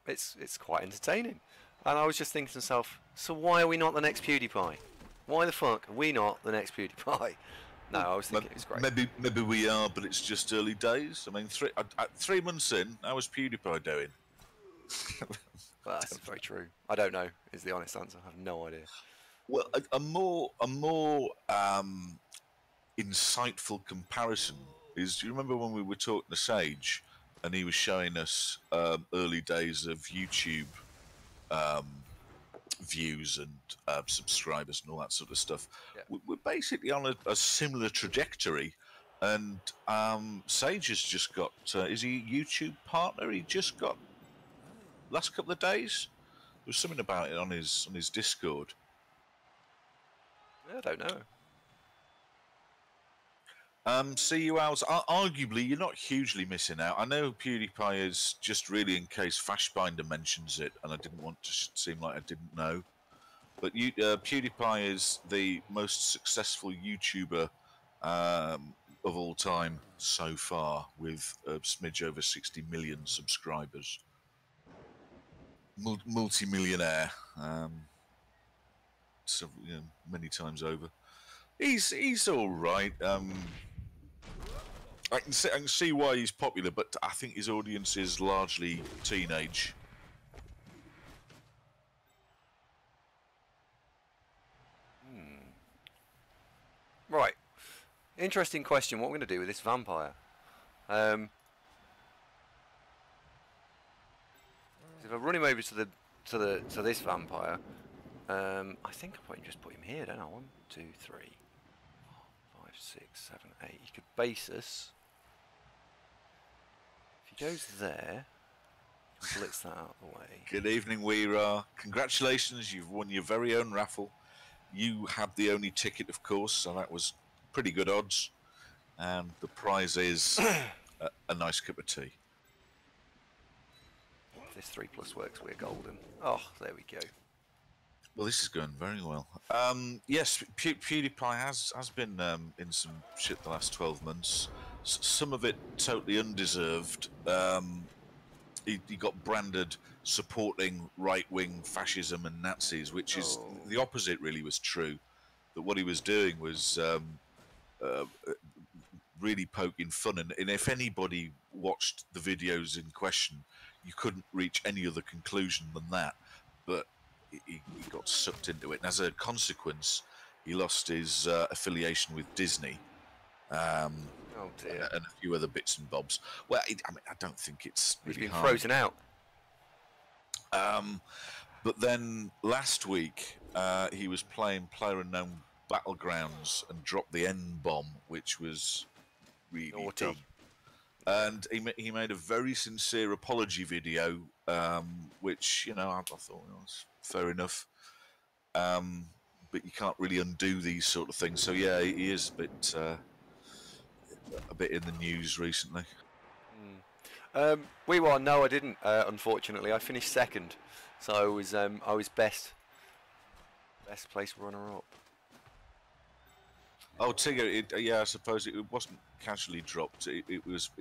it's quite entertaining, and I was just thinking to myself, so why are we not the next PewDiePie? Why the fuck are we not the next PewDiePie? No, I was thinking it was great. Maybe we are, but it's just early days. I mean, 3 months in, how was PewDiePie doing? Well, that's very true. I don't know. Is the honest answer. I have no idea. Well, a more insightful comparison is: do you remember when we were talking to Sage, and he was showing us early days of YouTube views and subscribers and all that sort of stuff? Yeah. We're basically on a similar trajectory, and Sage has just got is he a YouTube partner? He just got last couple of days. There was something about it on his Discord. I don't know. CU Owls, arguably, you're not hugely missing out. I know PewDiePie is just really in case Fashbinder mentions it, and I didn't want to seem like I didn't know. But PewDiePie is the most successful YouTuber of all time so far, with a smidge over 60 million subscribers. Multi-millionaire, so, many times over. He's all right. I can see why he's popular, but I think his audience is largely teenage. Right. Interesting question. What we're going to do with this vampire? If I run him over to this vampire, I think I just put him here, don't I? 1, 2, 3, 4, 5, 6, 7, 8. He could base us. If he goes there, blitz that out of the way. Good evening, Weira. Congratulations, you've won your very own raffle. You had the only ticket, of course, so that was pretty good odds. And the prize is a nice cup of tea. If this 3+ works, we're golden. Oh, there we go. Well, this is going very well. Yes, PewDiePie has been in some shit the last 12 months. Some of it totally undeserved. He got branded supporting right-wing fascism and Nazis, which is the opposite. Really, was true. That what he was doing was uh, really poking fun, and if anybody watched the videos in question, you couldn't reach any other conclusion than that. But he got sucked into it, and as a consequence, he lost his affiliation with Disney. Oh dear. And a few other bits and bobs. Well, I mean, I don't think it's He's really been hard. frozen out. But then last week, he was playing PlayerUnknown Battlegrounds and dropped the N-bomb, which was really Naughty. dumb. And he made a very sincere apology video, which, you know, I thought was fair enough. But you can't really undo these sort of things. So yeah, he is a bit in the news recently. No, I didn't. Unfortunately, I finished second, so I was best place runner up. Oh, Tigger, yeah, I suppose it wasn't casually dropped. It was.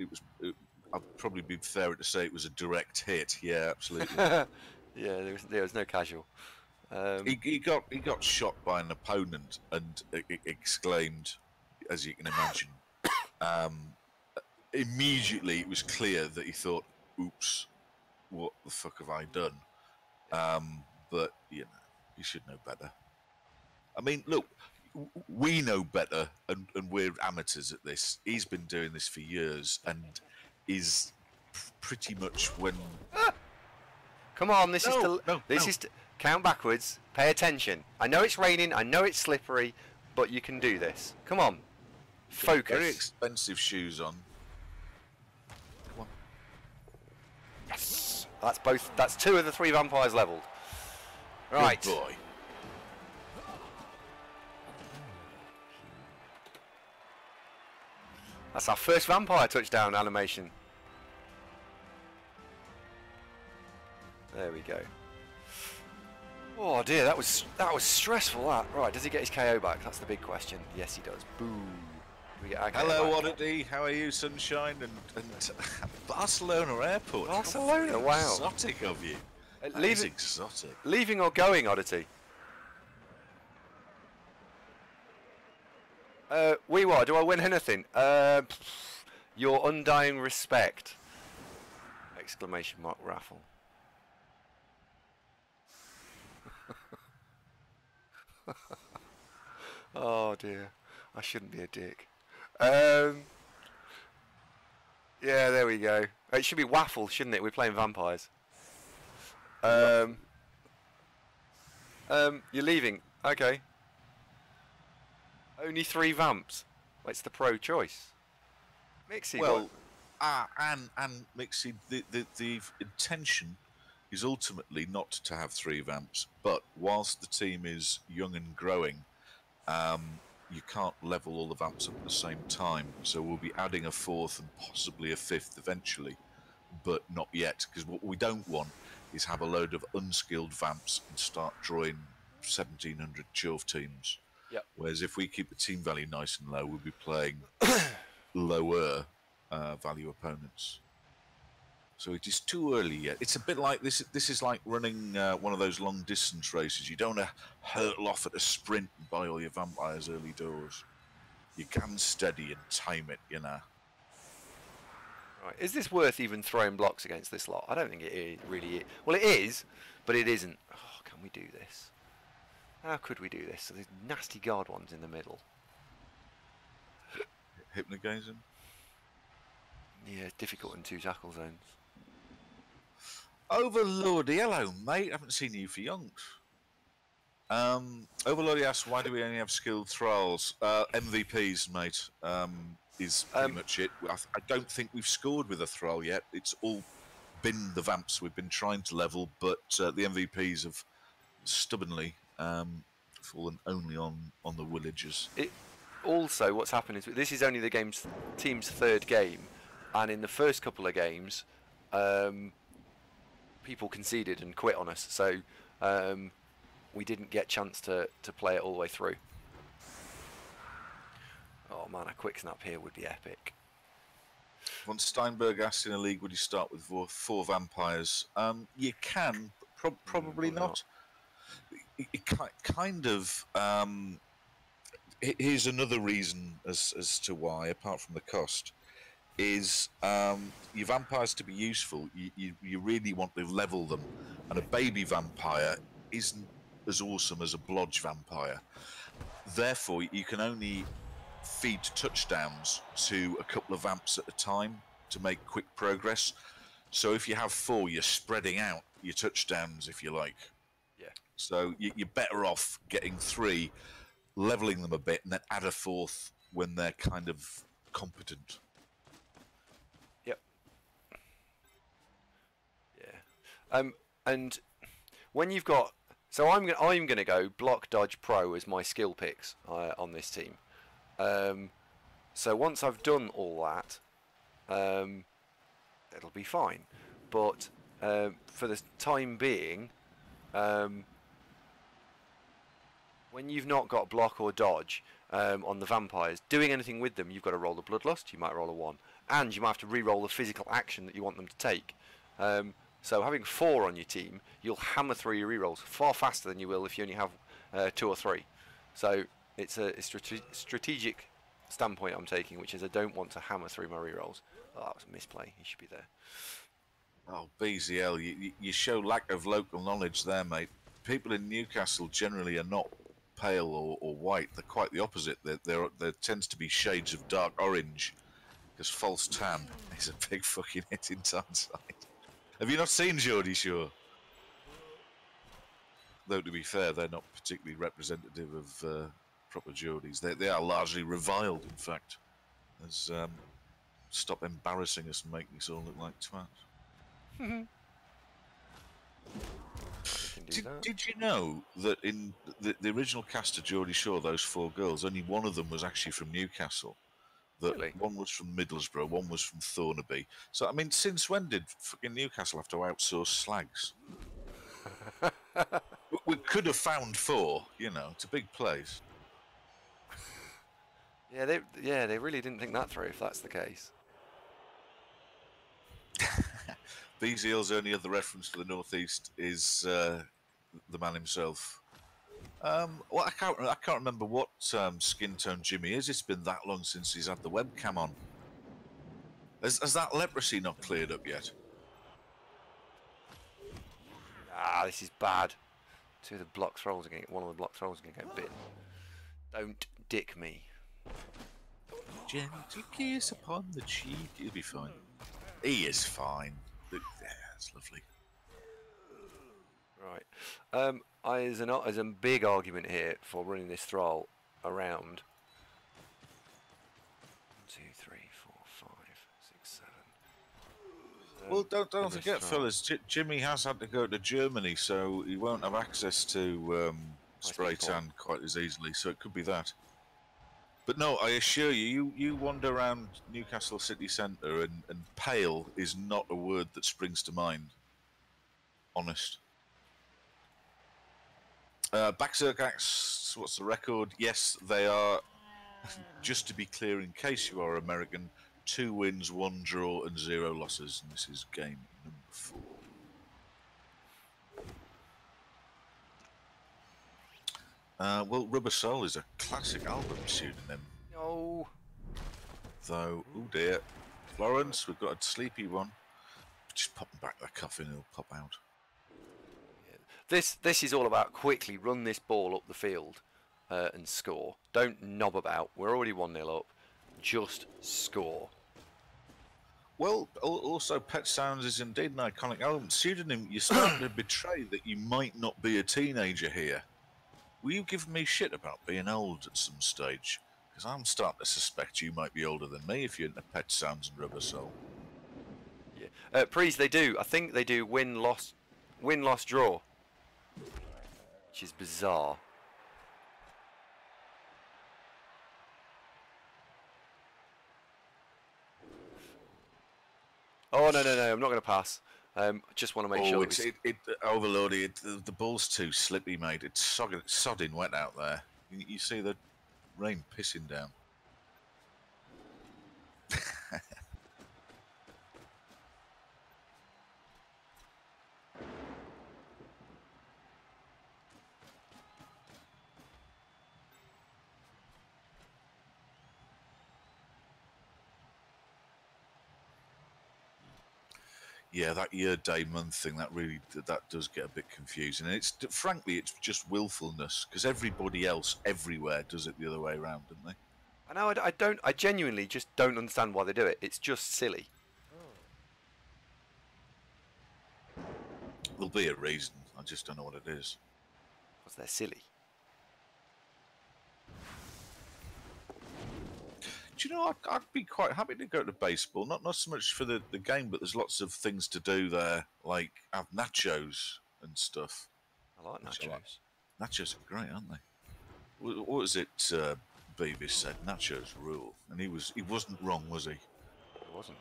I'd probably be fairer to say it was a direct hit. Yeah, absolutely. Yeah, there was no casual. He got shot by an opponent and exclaimed, as you can imagine, immediately it was clear that he thought, "Oops, what the fuck have I done?" But you know, he should know better. I mean, look, we know better, and we're amateurs at this. He's been doing this for years, and is pretty much when. Come on, this is count backwards. Pay attention. I know it's raining. I know it's slippery, but you can do this. Come on, focus. Very expensive shoes on. Come on. Yes, that's 2 of the 3 vampires leveled. Right. Good boy. That's our first vampire touchdown animation. There we go. Oh dear, that was stressful. That right? Does he get his KO back? That's the big question. Yes, he does. Boo. We get our KO Hello, back. Oddity. How are you, Sunshine? And Barcelona Airport. Barcelona, wow. Exotic of you. Leaving, exotic. leaving or going, Oddity? Do I win anything? Your undying respect! Exclamation mark raffle. Oh dear, I shouldn't be a dick. Yeah, there we go. It should be waffle, shouldn't it? We're playing vampires. You're leaving. Okay. Only 3 vamps. Well, it's the pro choice. Mixie. Well, and Mixie, the intention is ultimately not to have 3 vamps, but whilst the team is young and growing, you can't level all the vamps up at the same time. So we'll be adding a 4th and possibly a 5th eventually, but not yet, because what we don't want is have a load of unskilled vamps and start drawing 1,700 Chove teams. Yep. Whereas if we keep the team value nice and low, we'll be playing lower value opponents. So it is too early yet. It's a bit like this. This is like running one of those long distance races. You don't want to hurtle off at a sprint and buy all your vampires early doors. You can steady and time it, you know. Right. Is this worth even throwing blocks against this lot? I don't think it really is. Well, it is, but it isn't. Oh, can we do this? How could we do this? So there's nasty guard ones in the middle. Hypnogaze them? Yeah, it's difficult in 2 tackle zones. Overlord, hello, mate. I haven't seen you for yonks. Overlord asks, why do we only have skilled thralls? MVPs, mate, is pretty much it. I don't think we've scored with a thrall yet. It's all been the vamps we've been trying to level, but the MVPs have stubbornly fallen only on the villagers. Also, what's happened is this is only the team's 3rd game, and in the first couple of games, people conceded and quit on us. So we didn't get chance to play it all the way through. Oh man, a quick snap here would be epic. Von Steinberg asked in a league, would you start with four vampires? You can, probably not. It kind of. Here's another reason as to why, apart from the cost, is your vampires to be useful. You really want to level them, and a baby vampire isn't as awesome as a blodge vampire. Therefore, you can only feed touchdowns to a couple of vamps at a time to make quick progress. So if you have 4, you're spreading out your touchdowns, if you like. Yeah. So you're better off getting 3, leveling them a bit, and then add a 4th when they're kind of competent. Yep. Yeah. And when you've got, so I'm gonna go block, dodge, pro as my skill picks on this team. So once I've done all that, it'll be fine. But for the time being, when you've not got block or dodge on the vampires, doing anything with them, you've got to roll the bloodlust. You might roll a 1, and you might have to re-roll the physical action that you want them to take. So having 4 on your team, you'll hammer through your re-rolls far faster than you will if you only have 2 or 3. So it's a strategic standpoint I'm taking, which is I don't want to hammer through my re-rolls. Oh, that was a misplay. He should be there. Oh, BZL, you show lack of local knowledge there, mate. People in Newcastle generally are not pale or white. They're quite the opposite. There tends to be shades of dark orange, because false tan is a big fucking hit in Tyneside. Have you not seen Geordie Shore? Though, to be fair, they're not particularly representative of proper Geordies. They are largely reviled, in fact. As stop embarrassing us and making us all look like twats. Did you know that in the original cast of Geordie Shore, those 4 girls, only one of them was actually from Newcastle? That Really? One was from Middlesbrough, one was from Thornaby. So, I mean, since when did fucking Newcastle have to outsource slags? We could have found 4, you know, it's a big place. Yeah, they really didn't think that through, if that's the case. BZL's only other reference to the Northeast is the man himself. Well, I can't remember what skin tone Jimmy is. It's been that long since he's had the webcam on. Has that leprosy not cleared up yet? Ah, this is bad. One of the block throws are going to get bitten. Don't dick me. Gentle kiss upon the cheek. He'll be fine. He is fine. Yeah, that's lovely. Right. There's a big argument here for running this thrall around. 1, 2, 3, 4, 5, 6, 7. Well, don't forget, fellas. Jimmy has had to go to Germany, so he won't have access to spray tan quite as easily. So it could be that. But no, I assure you, you wander around Newcastle city centre, and pale is not a word that springs to mind. Honest. Backcircax, what's the record? Yes, they are, just to be clear, in case you are American, 2 wins, 1 draw and 0 losses, and this is game number 4. Well, Rubber Soul is a classic album pseudonym. No. Though, oh dear. Florence, we've got a sleepy one. Just pop him back the coffin, he'll pop out. Yeah. This is all about quickly run this ball up the field and score. Don't knob about. We're already 1-0 up. Just score. Well, also Pet Sounds is indeed an iconic album. Pseudonym, you're starting to betray that you might not be a teenager here. Will you give me shit about being old at some stage? Because I'm starting to suspect you might be older than me if you're into Pet Sounds and Rubber Soul. Yeah. Prees, they do. I think they do win, loss, draw. Which is bizarre. Oh, no. I'm not going to pass. Just want to make Oh, sure it overloaded. The ball's too slippy, mate. It's sodding wet out there. You see the rain pissing down. Yeah, that year, day, month thing, that does get a bit confusing. And frankly, it's just willfulness, because everybody else everywhere does it the other way around, don't they? I know I don't. I genuinely just don't understand why they do it. It's just silly. There'll be a reason. I just don't know what it is. Because they're silly. Do you know, I'd be quite happy to go to baseball. Not so much for the game, but there's lots of things to do there, like have nachos and stuff. I like nachos. Nachos are great, aren't they? What was it Beavis said? Nachos rule. And he wasn't wrong, was he? It wasn't.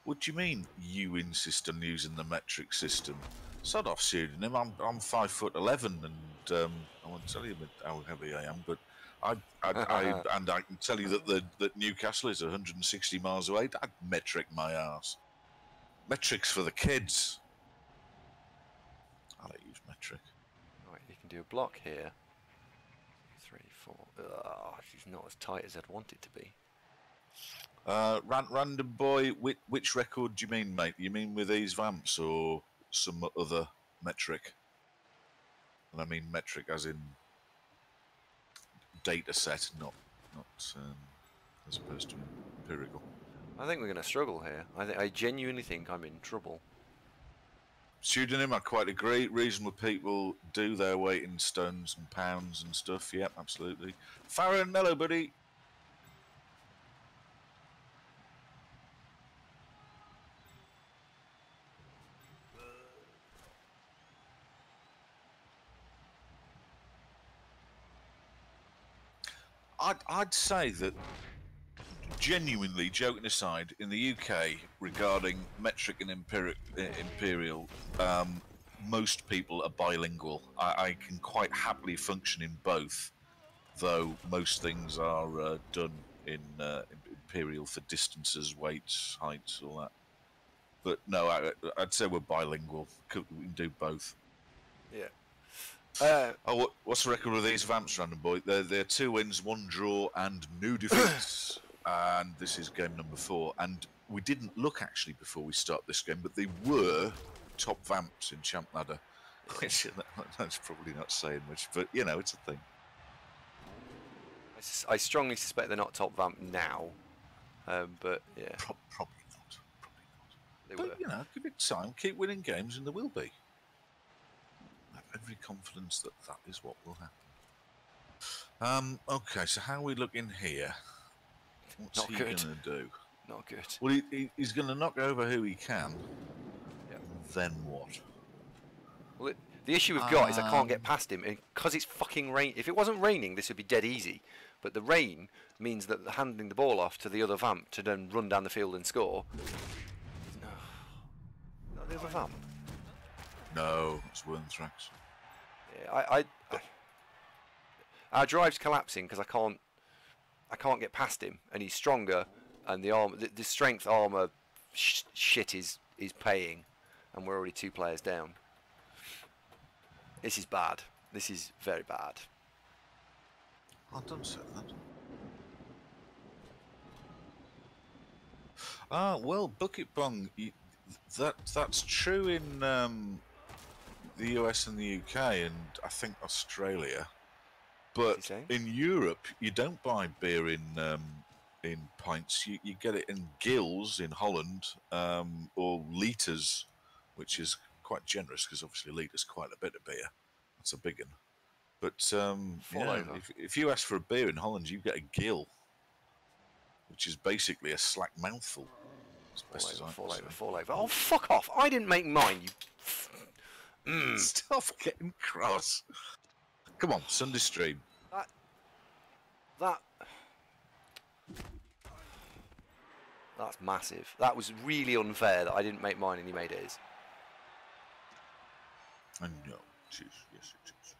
What do you mean you insist on using the metric system? Sod off, pseudonym. I'm 5'11", and I won't tell you how heavy I am, but I can tell you that Newcastle is 160 miles away. I'd metric my ass. Metrics for the kids. I don't use metric. Right, you can do a block here. 3, 4. She's not as tight as I'd want it to be. Random boy, which record do you mean, mate? You mean with these Vamps or some other metric? And I mean metric as in data set, not as opposed to empirical. I think we're going to struggle here. I genuinely think I'm in trouble. Pseudonym, I quite agree. Reasonable people do their weight in stones and pounds and stuff. Yep, absolutely. Farron, hello, buddy. I'd say that, genuinely, joking aside, in the UK, regarding metric and imperial, most people are bilingual. I can quite happily function in both, though most things are done in imperial for distances, weights, heights, all that. But no, I'd say we're bilingual. We can do both. Yeah. What's the record with these Vamps, random boy? They're 2 wins, 1 draw, and no defeats. And this is game number 4. And we didn't look actually before we start this game, but they were top Vamps in Champ Ladder. Which that's probably not saying much, but you know, it's a thing. I strongly suspect they're not top Vamp now, but yeah. Probably not. They but were. You know, give it time, keep winning games, and there will be. Every confidence that is what will happen. Okay, so how are we looking here? What's he going to do? Not good. Well, he's going to knock over who he can. Yep. Then what? Well, the issue we've got is I can't get past him, because it's fucking rain. If it wasn't raining, this would be dead easy. But the rain means that handing the ball off to the other Vamp to then run down the field and score. No. Not the other Vamp. No, it's Wernthrax. Yeah, our drive's collapsing because I can't get past him, and he's stronger, and the strength armor shit is paying, and we're already 2 players down. This is bad. This is very bad. I don't say that. Well, Bucket Bung, that's true in the US and the UK, and I think Australia. But in Europe, you don't buy beer in pints. You get it in gills in Holland, or litres, which is quite generous because obviously a litre's quite a bit of beer. That's a big one. But yeah, if you ask for a beer in Holland, you get a gill, which is basically a slack mouthful. Fall over. Oh, fuck off! I didn't make mine, you... Stop getting cross. Come on, Sunday stream. That... That's massive. That was really unfair that I didn't make mine and he made his. I know. It is. Yes, it is.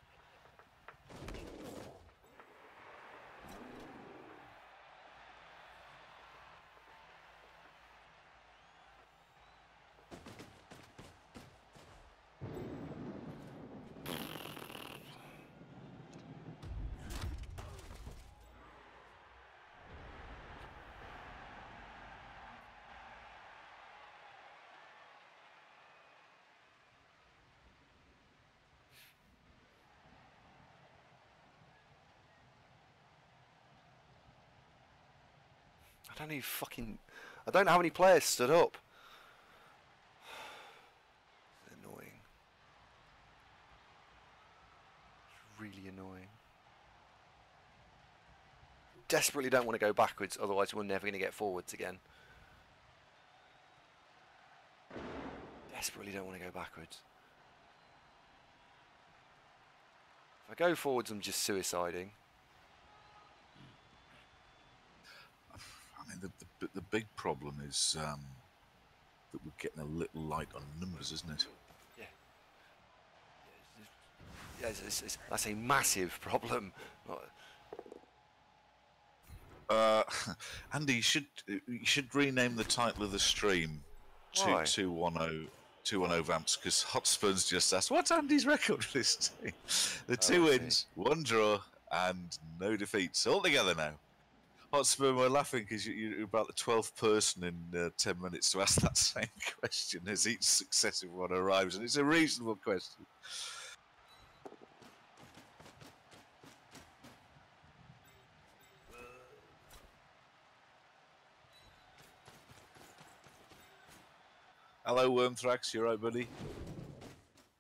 I don't know how many players stood up. Annoying. It's really annoying. Desperately don't want to go backwards, otherwise we're never going to get forwards again. Desperately don't want to go backwards. If I go forwards, I'm just suiciding. I mean, the big problem is that we're getting a little light on numbers, isn't it? Yeah. That's a massive problem. Andy, you should rename the title of the stream Why? 210 Vamps, because Hotspurs just asked, what's Andy's record for this team? The 2 wins, 1 draw, and no defeats altogether now. Hotspur, we're laughing because you're about the 12th person in 10 minutes to ask that same question as each successive one arrives, and it's a reasonable question. Hello, Wormthrax, you right, buddy?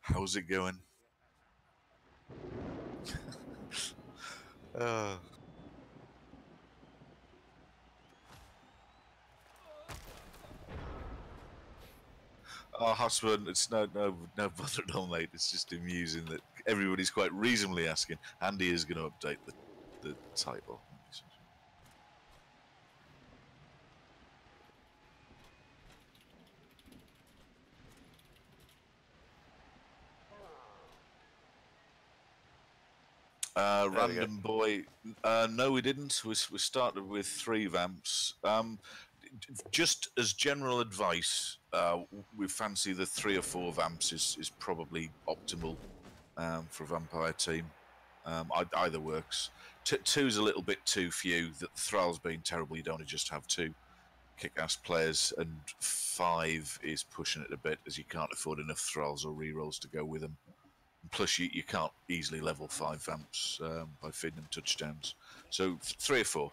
How's it going? Oh, husband, it's no bother at all, mate. It's just amusing that everybody's quite reasonably asking. Andy is going to update the title. Random boy. No, we didn't. We started with 3 Vamps. Just as general advice, we fancy the 3 or 4 Vamps is probably optimal for a vampire team. Either works. 2's a little bit too few. The Thrall's being terrible. You don't want to just have 2 kick-ass players, and 5 is pushing it a bit, as you can't afford enough Thralls or rerolls to go with them. Plus, you can't easily level 5 Vamps by feeding them touchdowns. So 3 or 4.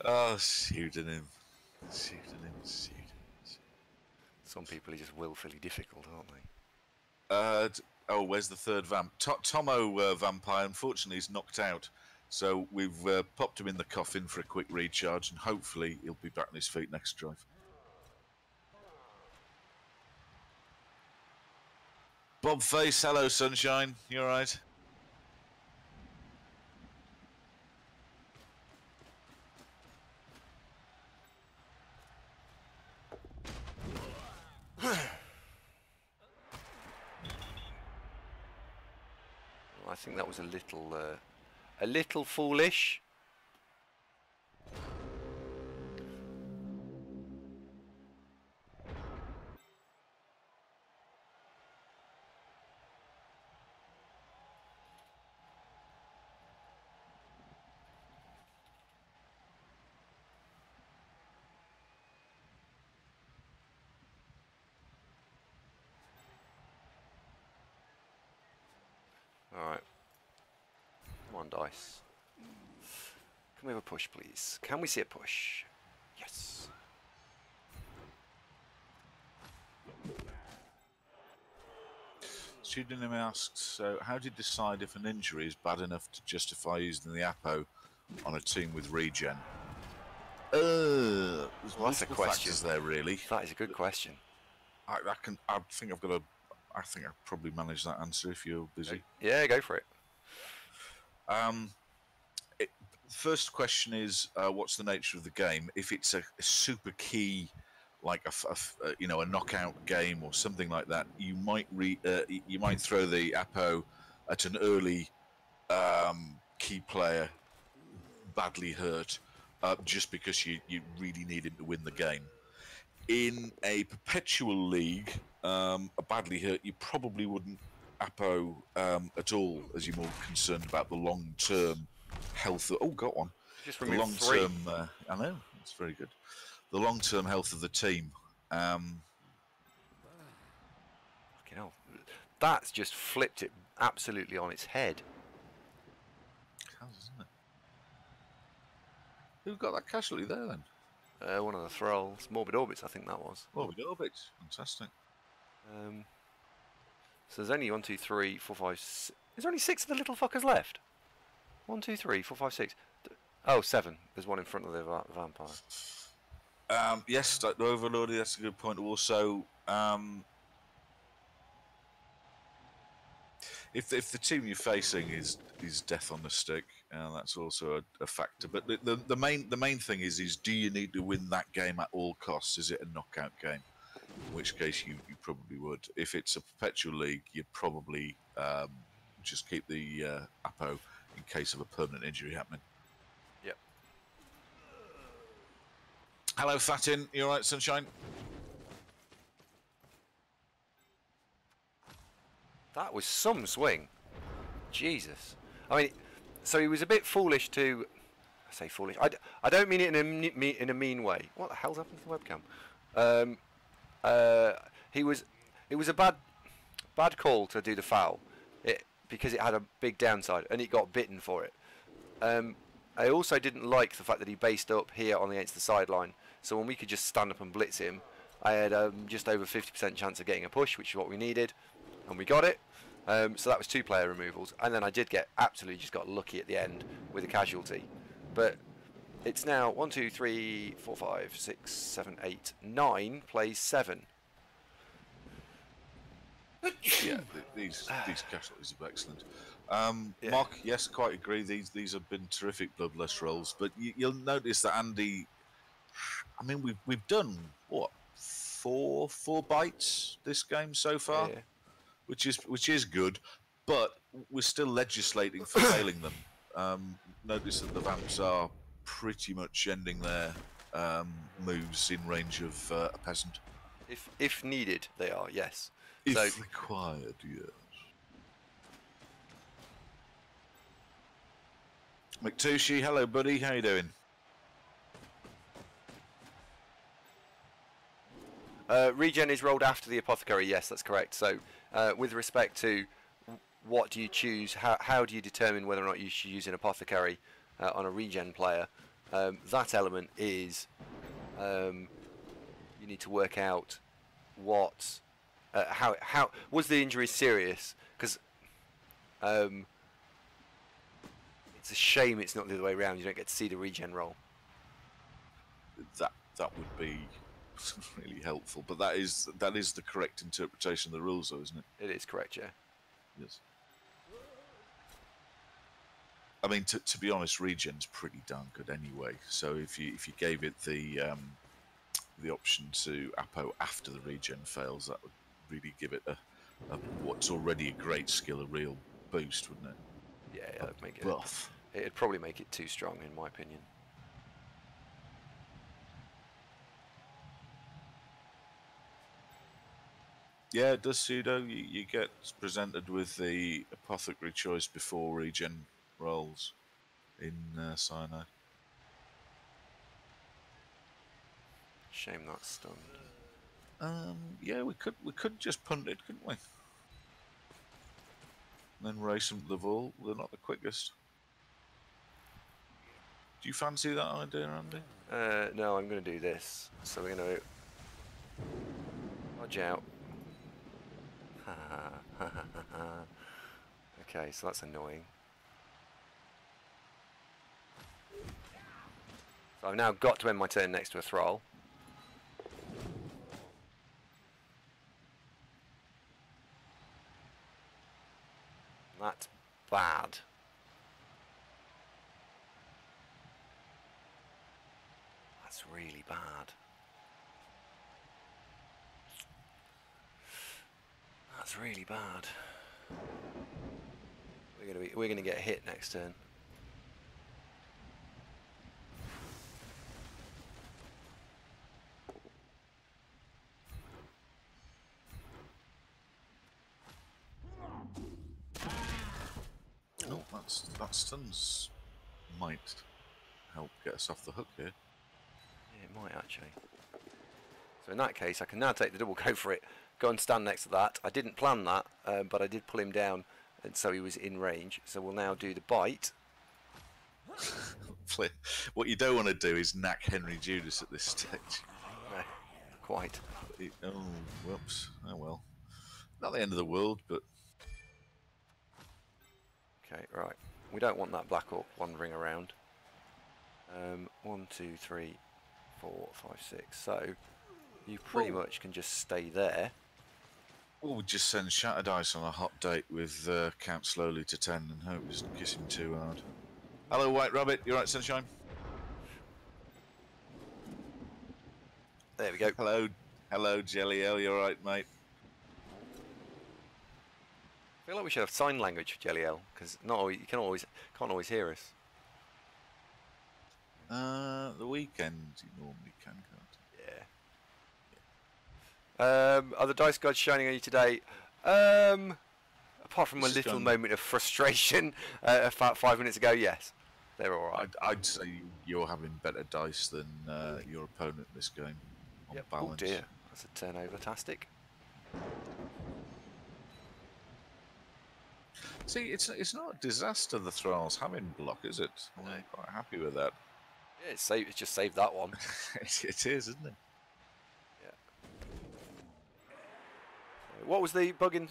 Oh, pseudonym. Some people are just willfully difficult, aren't they? Oh, where's the 3rd Vamp? Tomo Vampire, unfortunately, is knocked out. So we've popped him in the coffin for a quick recharge, and hopefully he'll be back on his feet next drive. Bob Face, hello, sunshine. You all right? I think that was a little foolish. Alright. Come on, dice. Can we have a push, please? Can we see a push? Yes. Pseudonym asks, so how do you decide if an injury is bad enough to justify using the Apo on a team with regen? There's Well, that's a question there, really. That is a good question. I think I've got a. I think I probably manage that answer if you're busy. Yeah, go for it. Um, First question is, what's the nature of the game? If it's a super key, like a knockout game or something like that, you might throw the Apo at an early key player, badly hurt, just because you really need him to win the game. In a perpetual league, a badly hurt, you probably wouldn't Apo at all, as you're more concerned about the long-term health. Oh, got one. Just The remove 3. long-term, I know, that's very good. The long-term health of the team. Fucking hell. That's just flipped it absolutely on its head. Isn't it? Who got that casualty there then? One of the thralls. Morbid Orbits, I think that was. Morbid Orbits. Fantastic. So there's only 1, 2, 3, 4, 5, 6. There's only 6 of the little fuckers left. 1, 2, 3, 4, 5, 6. Oh, 7. There's one in front of the vampire. Yes, the Overlord, that's a good point. Also, if the team you're facing is death on the stick, that's also a factor. But the main thing is do you need to win that game at all costs? Is it a knockout game? In which case you probably would. If it's a perpetual league, you'd probably just keep the Apo in case of a permanent injury happening. Yep. Hello, Fatin. You all right, Sunshine? That was some swing. Jesus. I mean, so he was a bit foolish to... I say foolish. I don't mean it in a mean way. What the hell's happened to the webcam? It was a bad call to do the foul, because it had a big downside and it got bitten for it. I also didn't like the fact that he based up here on against the sideline, so when we could just stand up and blitz him, I had just over 50% chance of getting a push, which is what we needed, and we got it. So that was 2 player removals, and then I did get absolutely just got lucky at the end with a casualty. But it's now 1, 2, 3, 4, 5, 6, 7, 8, 9 plays 7. Yeah, these casualties are excellent. Yeah. Mark, yes, quite agree. These have been terrific bloodless rolls, but you'll notice that Andy. I mean, we've done what four bites this game so far, Yeah. which is good, but we're still legislating for failing them. Notice that the Vamps are pretty much ending their moves in range of a peasant. If needed, they are, yes. If required, yes. McTushi, hello, buddy. How you doing? Regen is rolled after the Apothecary, yes, that's correct. So, with respect to what do you choose, how do you determine whether or not you should use an Apothecary on a Regen player, that element is you need to work out what... how was the injury serious? Because it's a shame it's not the other way around. You don't get to see the regen roll. That would be really helpful, but that is the correct interpretation of the rules, though, isn't it? It is correct, yeah. Yes. I mean, to be honest, regen's pretty darn good anyway. So if you gave it the option to Apo after the regen fails, that would really give it a what's already a great skill a real boost, wouldn't it? Yeah, that'd make it buff. It'd probably make it too strong, in my opinion. Yeah, it does, Pseudo. You get presented with the apothecary choice before regen rolls in Cyanide. Shame that's stunned. Yeah, we could just punt it, couldn't we? And then race them to the vault. They're not the quickest. Do you fancy that idea, Andy? No, I'm going to do this. So we're going to dodge out. Okay, so that's annoying. So I've now got to end my turn next to a thrall. That's bad. That's really bad. That's really bad. We're gonna get a hit next turn. Oh, that stuns might help get us off the hook here. Yeah, it might actually. So in that case, I can now take the double go for it. Go and stand next to that. I didn't plan that, but I did pull him down, and so he was in range. So we'll now do the bite. What you don't want to do is knack Henry Judas at this stage. No, quite. Oh, whoops. Oh well. Not the end of the world, but... Okay, right. We don't want that Black Orc wandering around. 1, 2, 3, 4, 5, 6. So you pretty much can just stay there. Or we just send Shattered Dice on a hot date with count slowly to 10 and hope he doesn't kiss him too hard. Hello, White Rabbit. You right, Sunshine? There we go. Hello, Jelly L. You alright, mate? I feel like we should have sign language for Jelly L, because you can't always hear us. The weekend you normally can, can't you? Yeah. Are the dice gods shining on you today? Apart from a little moment of frustration about 5 minutes ago, yes, they're all right. I'd say you're having better dice than your opponent in this game. On balance. Oh dear, that's a turnover-tastic. See, it's not a disaster the Thralls having block, is it? No. I'm quite happy with that. Yeah, it's just saved that one. It is, isn't it? Yeah. What was the bug in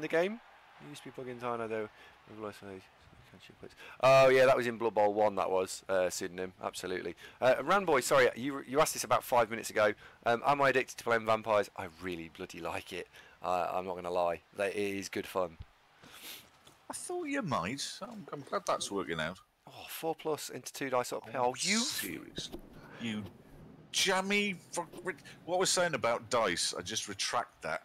the game? It used to be bug in Tino though. Oh yeah, that was in Blood Bowl 1. That was pseudonym, absolutely. Ranboy, sorry, you asked this about 5 minutes ago. Am I addicted to playing vampires? I really bloody like it. I'm not going to lie. It is good fun. I thought you might. I'm glad that's working out. Oh, 4+ into 2 dice up. Oh, you seriously? You jammy. What we're saying about dice, I just retract that.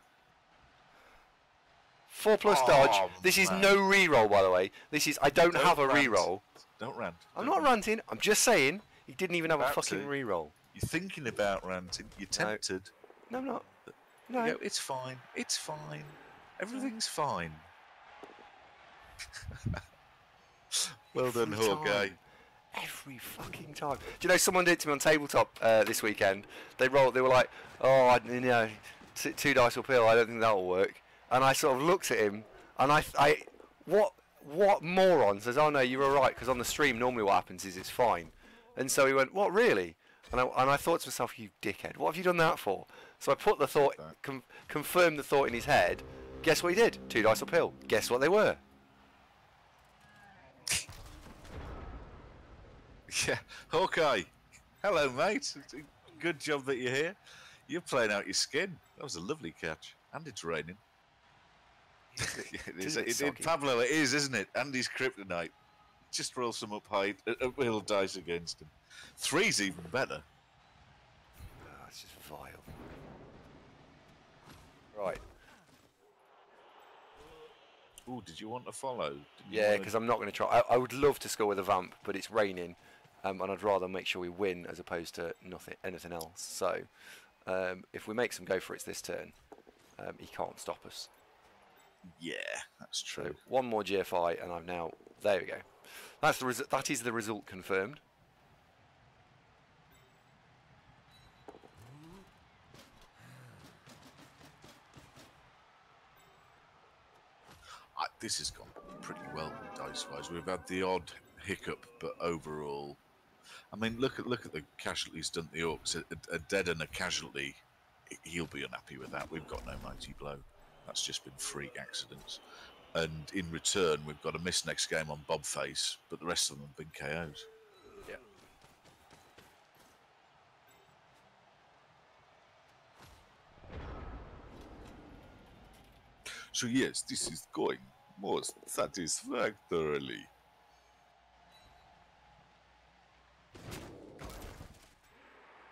4+ dodge. This is no reroll, by the way. This is I don't have a reroll. Don't rant. I'm not ranting. I'm just saying he didn't even have a fucking reroll. You're thinking about ranting. You're tempted. No, I'm not. No, you go, it's fine. It's fine. Everything's fine. Well done, Hawkeye. Every fucking time. Do you know someone did it to me on tabletop this weekend? They were like, oh, you know, 2 dice uphill. I don't think that'll work. And I sort of looked at him, and what moron says, oh no, you were right, because on the stream normally what happens is it's fine. And so he went, what, really? And I thought to myself, you dickhead, what have you done that for? So I put the thought, confirmed the thought in his head. Guess what he did? 2 dice uphill. Guess what they were? Yeah, Hawkeye. Hello, mate. Good job that you're here. You're playing out your skin. That was a lovely catch. And it's raining. Pablo, it is, isn't it? Andy's kryptonite. Just roll some uphill dice against him. 3's even better. Oh, it's just vile. Right. Oh, did you want to follow? Yeah, because I'm not going to try. I would love to score with a vamp, but it's raining, and I'd rather make sure we win as opposed to anything else. So, if we make some go for it this turn, he can't stop us. Yeah, that's true. So 1 more GFI, and I'm now. There we go. That is the result confirmed. This has gone pretty well dice-wise. We've had the odd hiccup, but overall, I mean, look at the casualties done to the Orcs. A dead and a casualty, he'll be unhappy with that. We've got no mighty blow. That's just been freak accidents. And in return, we've got a miss next game on Bobface, but the rest of them have been KOs. Yeah. So yes, this is going most satisfactorily.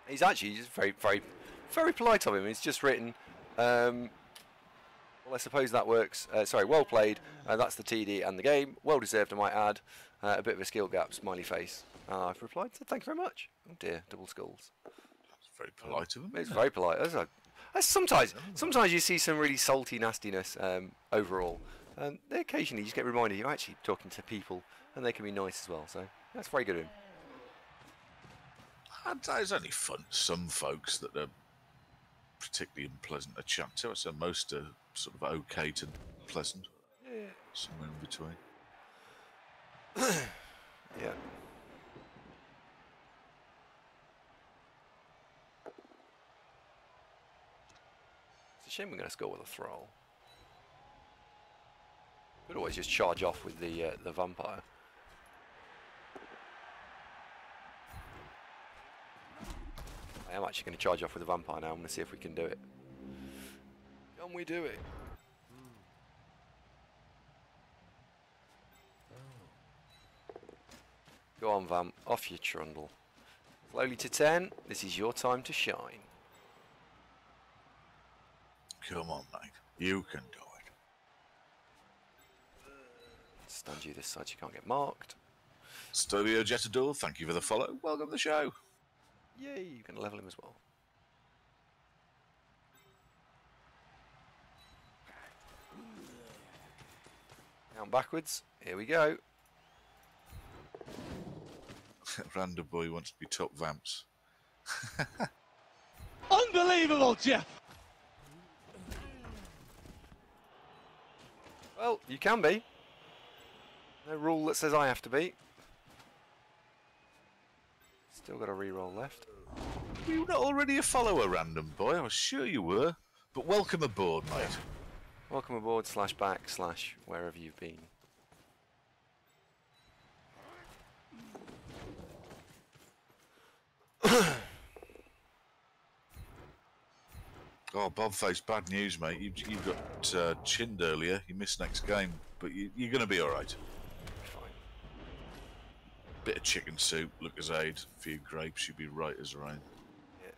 He's actually just very polite of him. He's just written, well, I suppose that works. Sorry, well played. That's the TD and the game. Well deserved, I might add. A bit of a skill gap, smiley face. I've replied, said, thank you very much. Oh dear, double skulls. That's very polite of him. It's very polite. Sometimes you see some really salty nastiness overall. And occasionally you just get reminded you're actually talking to people and they can be nice as well. So that's very good of him. It's only fun. Some folks that are particularly unpleasant to chat to. So most are sort of okay to pleasant. Yeah. Somewhere in between. Yeah. It's a shame we're going to score with a throw. Could always just charge off with the vampire. I am actually going to charge off with the vampire now. I'm going to see if we can do it. Can we do it? Go on, Vamp. Off you trundle. Slowly to 10. This is your time to shine. Come on, mate. You can do it. Stand you this side so you can't get marked. Stovio Jetador, thank you for the follow. Welcome to the show. Yay, you can level him as well. Down backwards. Here we go. Random boy wants to be top Vamps. Unbelievable, Jeff! Well, you can be. No rule that says I have to be. Still got a reroll left. Were you not already a follower, Random boy? I was sure you were. But welcome aboard, mate. Welcome aboard, /back/ wherever you've been. Oh, Bobface, bad news, mate. You got chinned earlier. You missed next game, but you're going to be all right. Fine. Bit of chicken soup, Lucozade, a few grapes, you'll be right as rain. Yeah.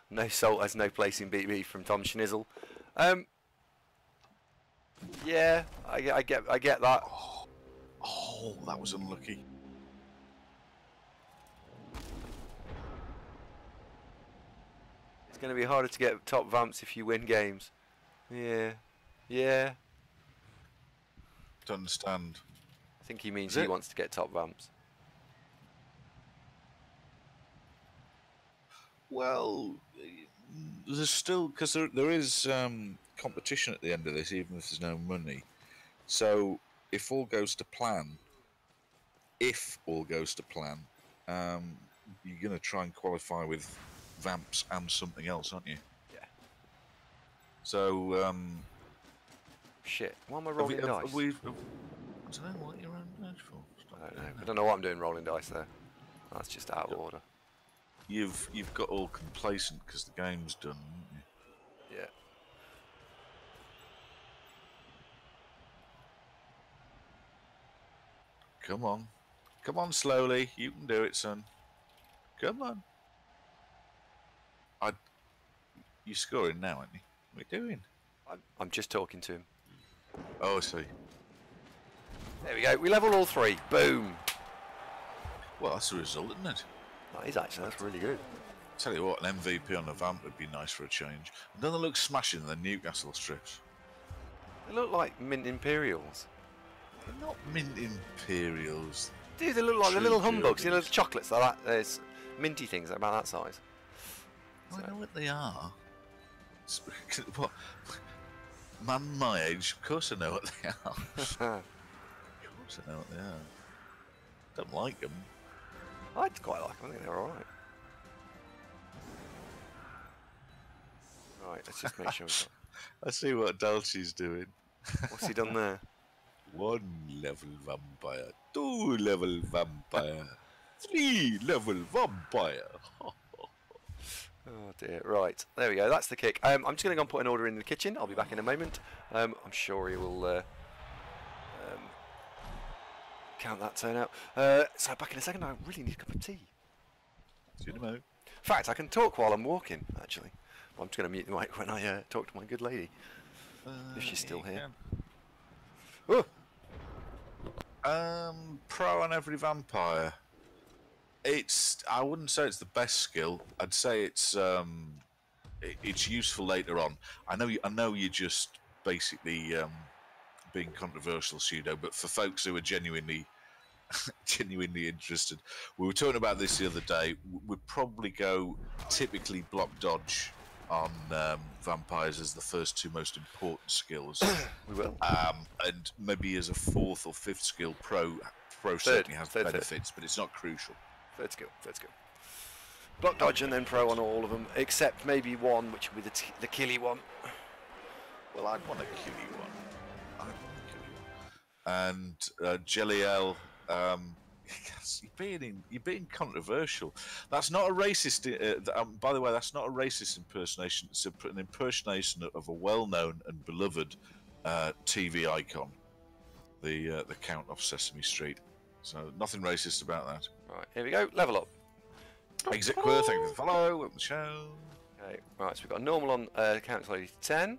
No salt has no place in BB from Tom Schnizzle. Yeah, I get that. Oh, that was unlucky. It's going to be harder to get top Vamps if you win games. Yeah. Yeah. Don't understand. I think he means he wants to get top Vamps. Well, there's still, because there is competition at the end of this, even if there's no money. So if all goes to plan, you're going to try and qualify with Vamps and something else, aren't you? Yeah. So Shit. Why am I rolling dice? I don't know what you're rolling dice for. I don't know what I'm doing rolling dice there. That's just out of order. You've got all complacent because the game's done, haven't you? Yeah. Come on, slowly. You can do it, son. Come on. You're scoring now, aren't you? What are you doing? I'm just talking to him. Oh, I see. There we go. We level all three. Boom. Well, that's the result, isn't it? That is actually. That's really good. Tell you what, an MVP on the Vamp would be nice for a change. And then they look smashing the Newcastle strips. They look like mint Imperials. They're not mint Imperials. Dude, they look like the True little humbugs. You know, Germans. the chocolates like that. There's minty things about that size. I know what they are. What? Man my age, of course I know what they are. Of course I know what they are. Don't like them. I quite like them. I think they're all right. Right, let's just make sure we've got... I see what Dulce's doing. What's he done there? 1 level vampire, 2 level vampire, 3 level vampire. Oh dear. Right, there we go. That's the kick. I'm just going to go and put an order in the kitchen. I'll be back in a moment. I'm sure he will count that turn out. So back in a second. I really need a cup of tea. See you in a moment. In fact, I can talk while I'm walking. Actually, I'm just going to mute the mic when I talk to my good lady, if she's still here. Oh. Pro on every vampire. I wouldn't say it's the best skill. I'd say it's useful later on. I know you're just basically being controversial, pseudo, but for folks who are genuinely interested, we were talking about this the other day. We'd probably go typically block dodge on vampires as the first two most important skills. We will. And maybe as a fourth or fifth skill, pro certainly has benefits, but it's not crucial. Third skill. Block dodge and then pro on all of them, except maybe one, which would be the killy one. Well, I'd want a killy one. And Jelliel, you're being controversial. That's not a racist. By the way, that's not a racist impersonation. It's an impersonation of a well-known and beloved TV icon, the Count of Sesame Street. So nothing racist about that. Right, here we go. Level up. Exit queer, thank you for the follow. Welcome to the show. Okay, right, so we've got a normal on count to 10.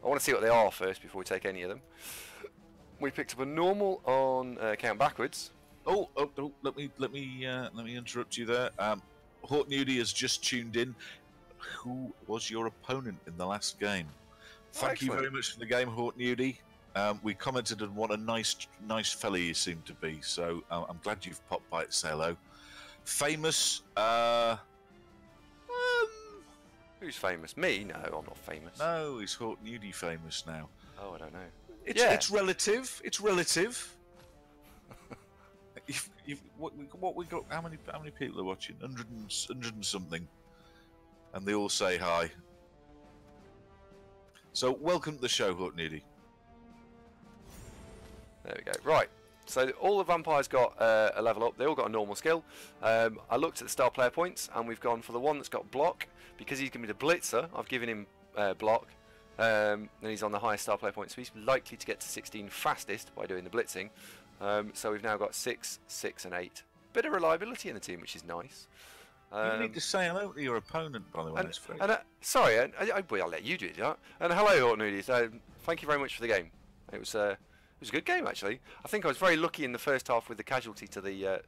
I want to see what they are first before we take any of them. We picked up a normal on count backwards. Oh, let me interrupt you there. Hort Nudie has just tuned in. Who was your opponent in the last game? Thank you very much for the game, Hort Nudie. We commented on what a nice fella you seem to be, so I'm glad you've popped by to say hello. Famous, Who's famous? Me? No, I'm not famous. No, is Hort Nudie famous now? Oh, I don't know. It's relative. It's relative. What we got? How many people are watching? 100 and something, and they all say hi. So welcome to the show, Hort Nudie. There we go. Right. So all the vampires got a level up. They all got a normal skill. I looked at the star player points, and we've gone for the one that's got block because he's going to be the blitzer. I've given him block, and he's on the highest star player points, so he's likely to get to 16 fastest by doing the blitzing. So we've now got 6, 6, and 8. Bit of reliability in the team, which is nice. You need to say hello to your opponent, by the way. Sorry, I'll let you do it. And hello, Hort Nudie. Thank you very much for the game. It was a good game, actually. I think I was very lucky in the first half with the casualty to the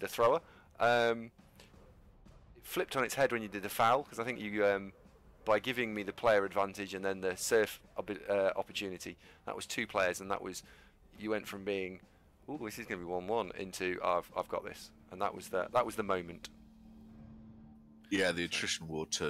thrower. It flipped on its head when you did the foul, because I think you, by giving me the player advantage and then the surf opportunity, that was 2 players, and that was, you went from being, ooh, this is going to be 1-1 into I've got this, and that was the moment. Yeah, the attrition war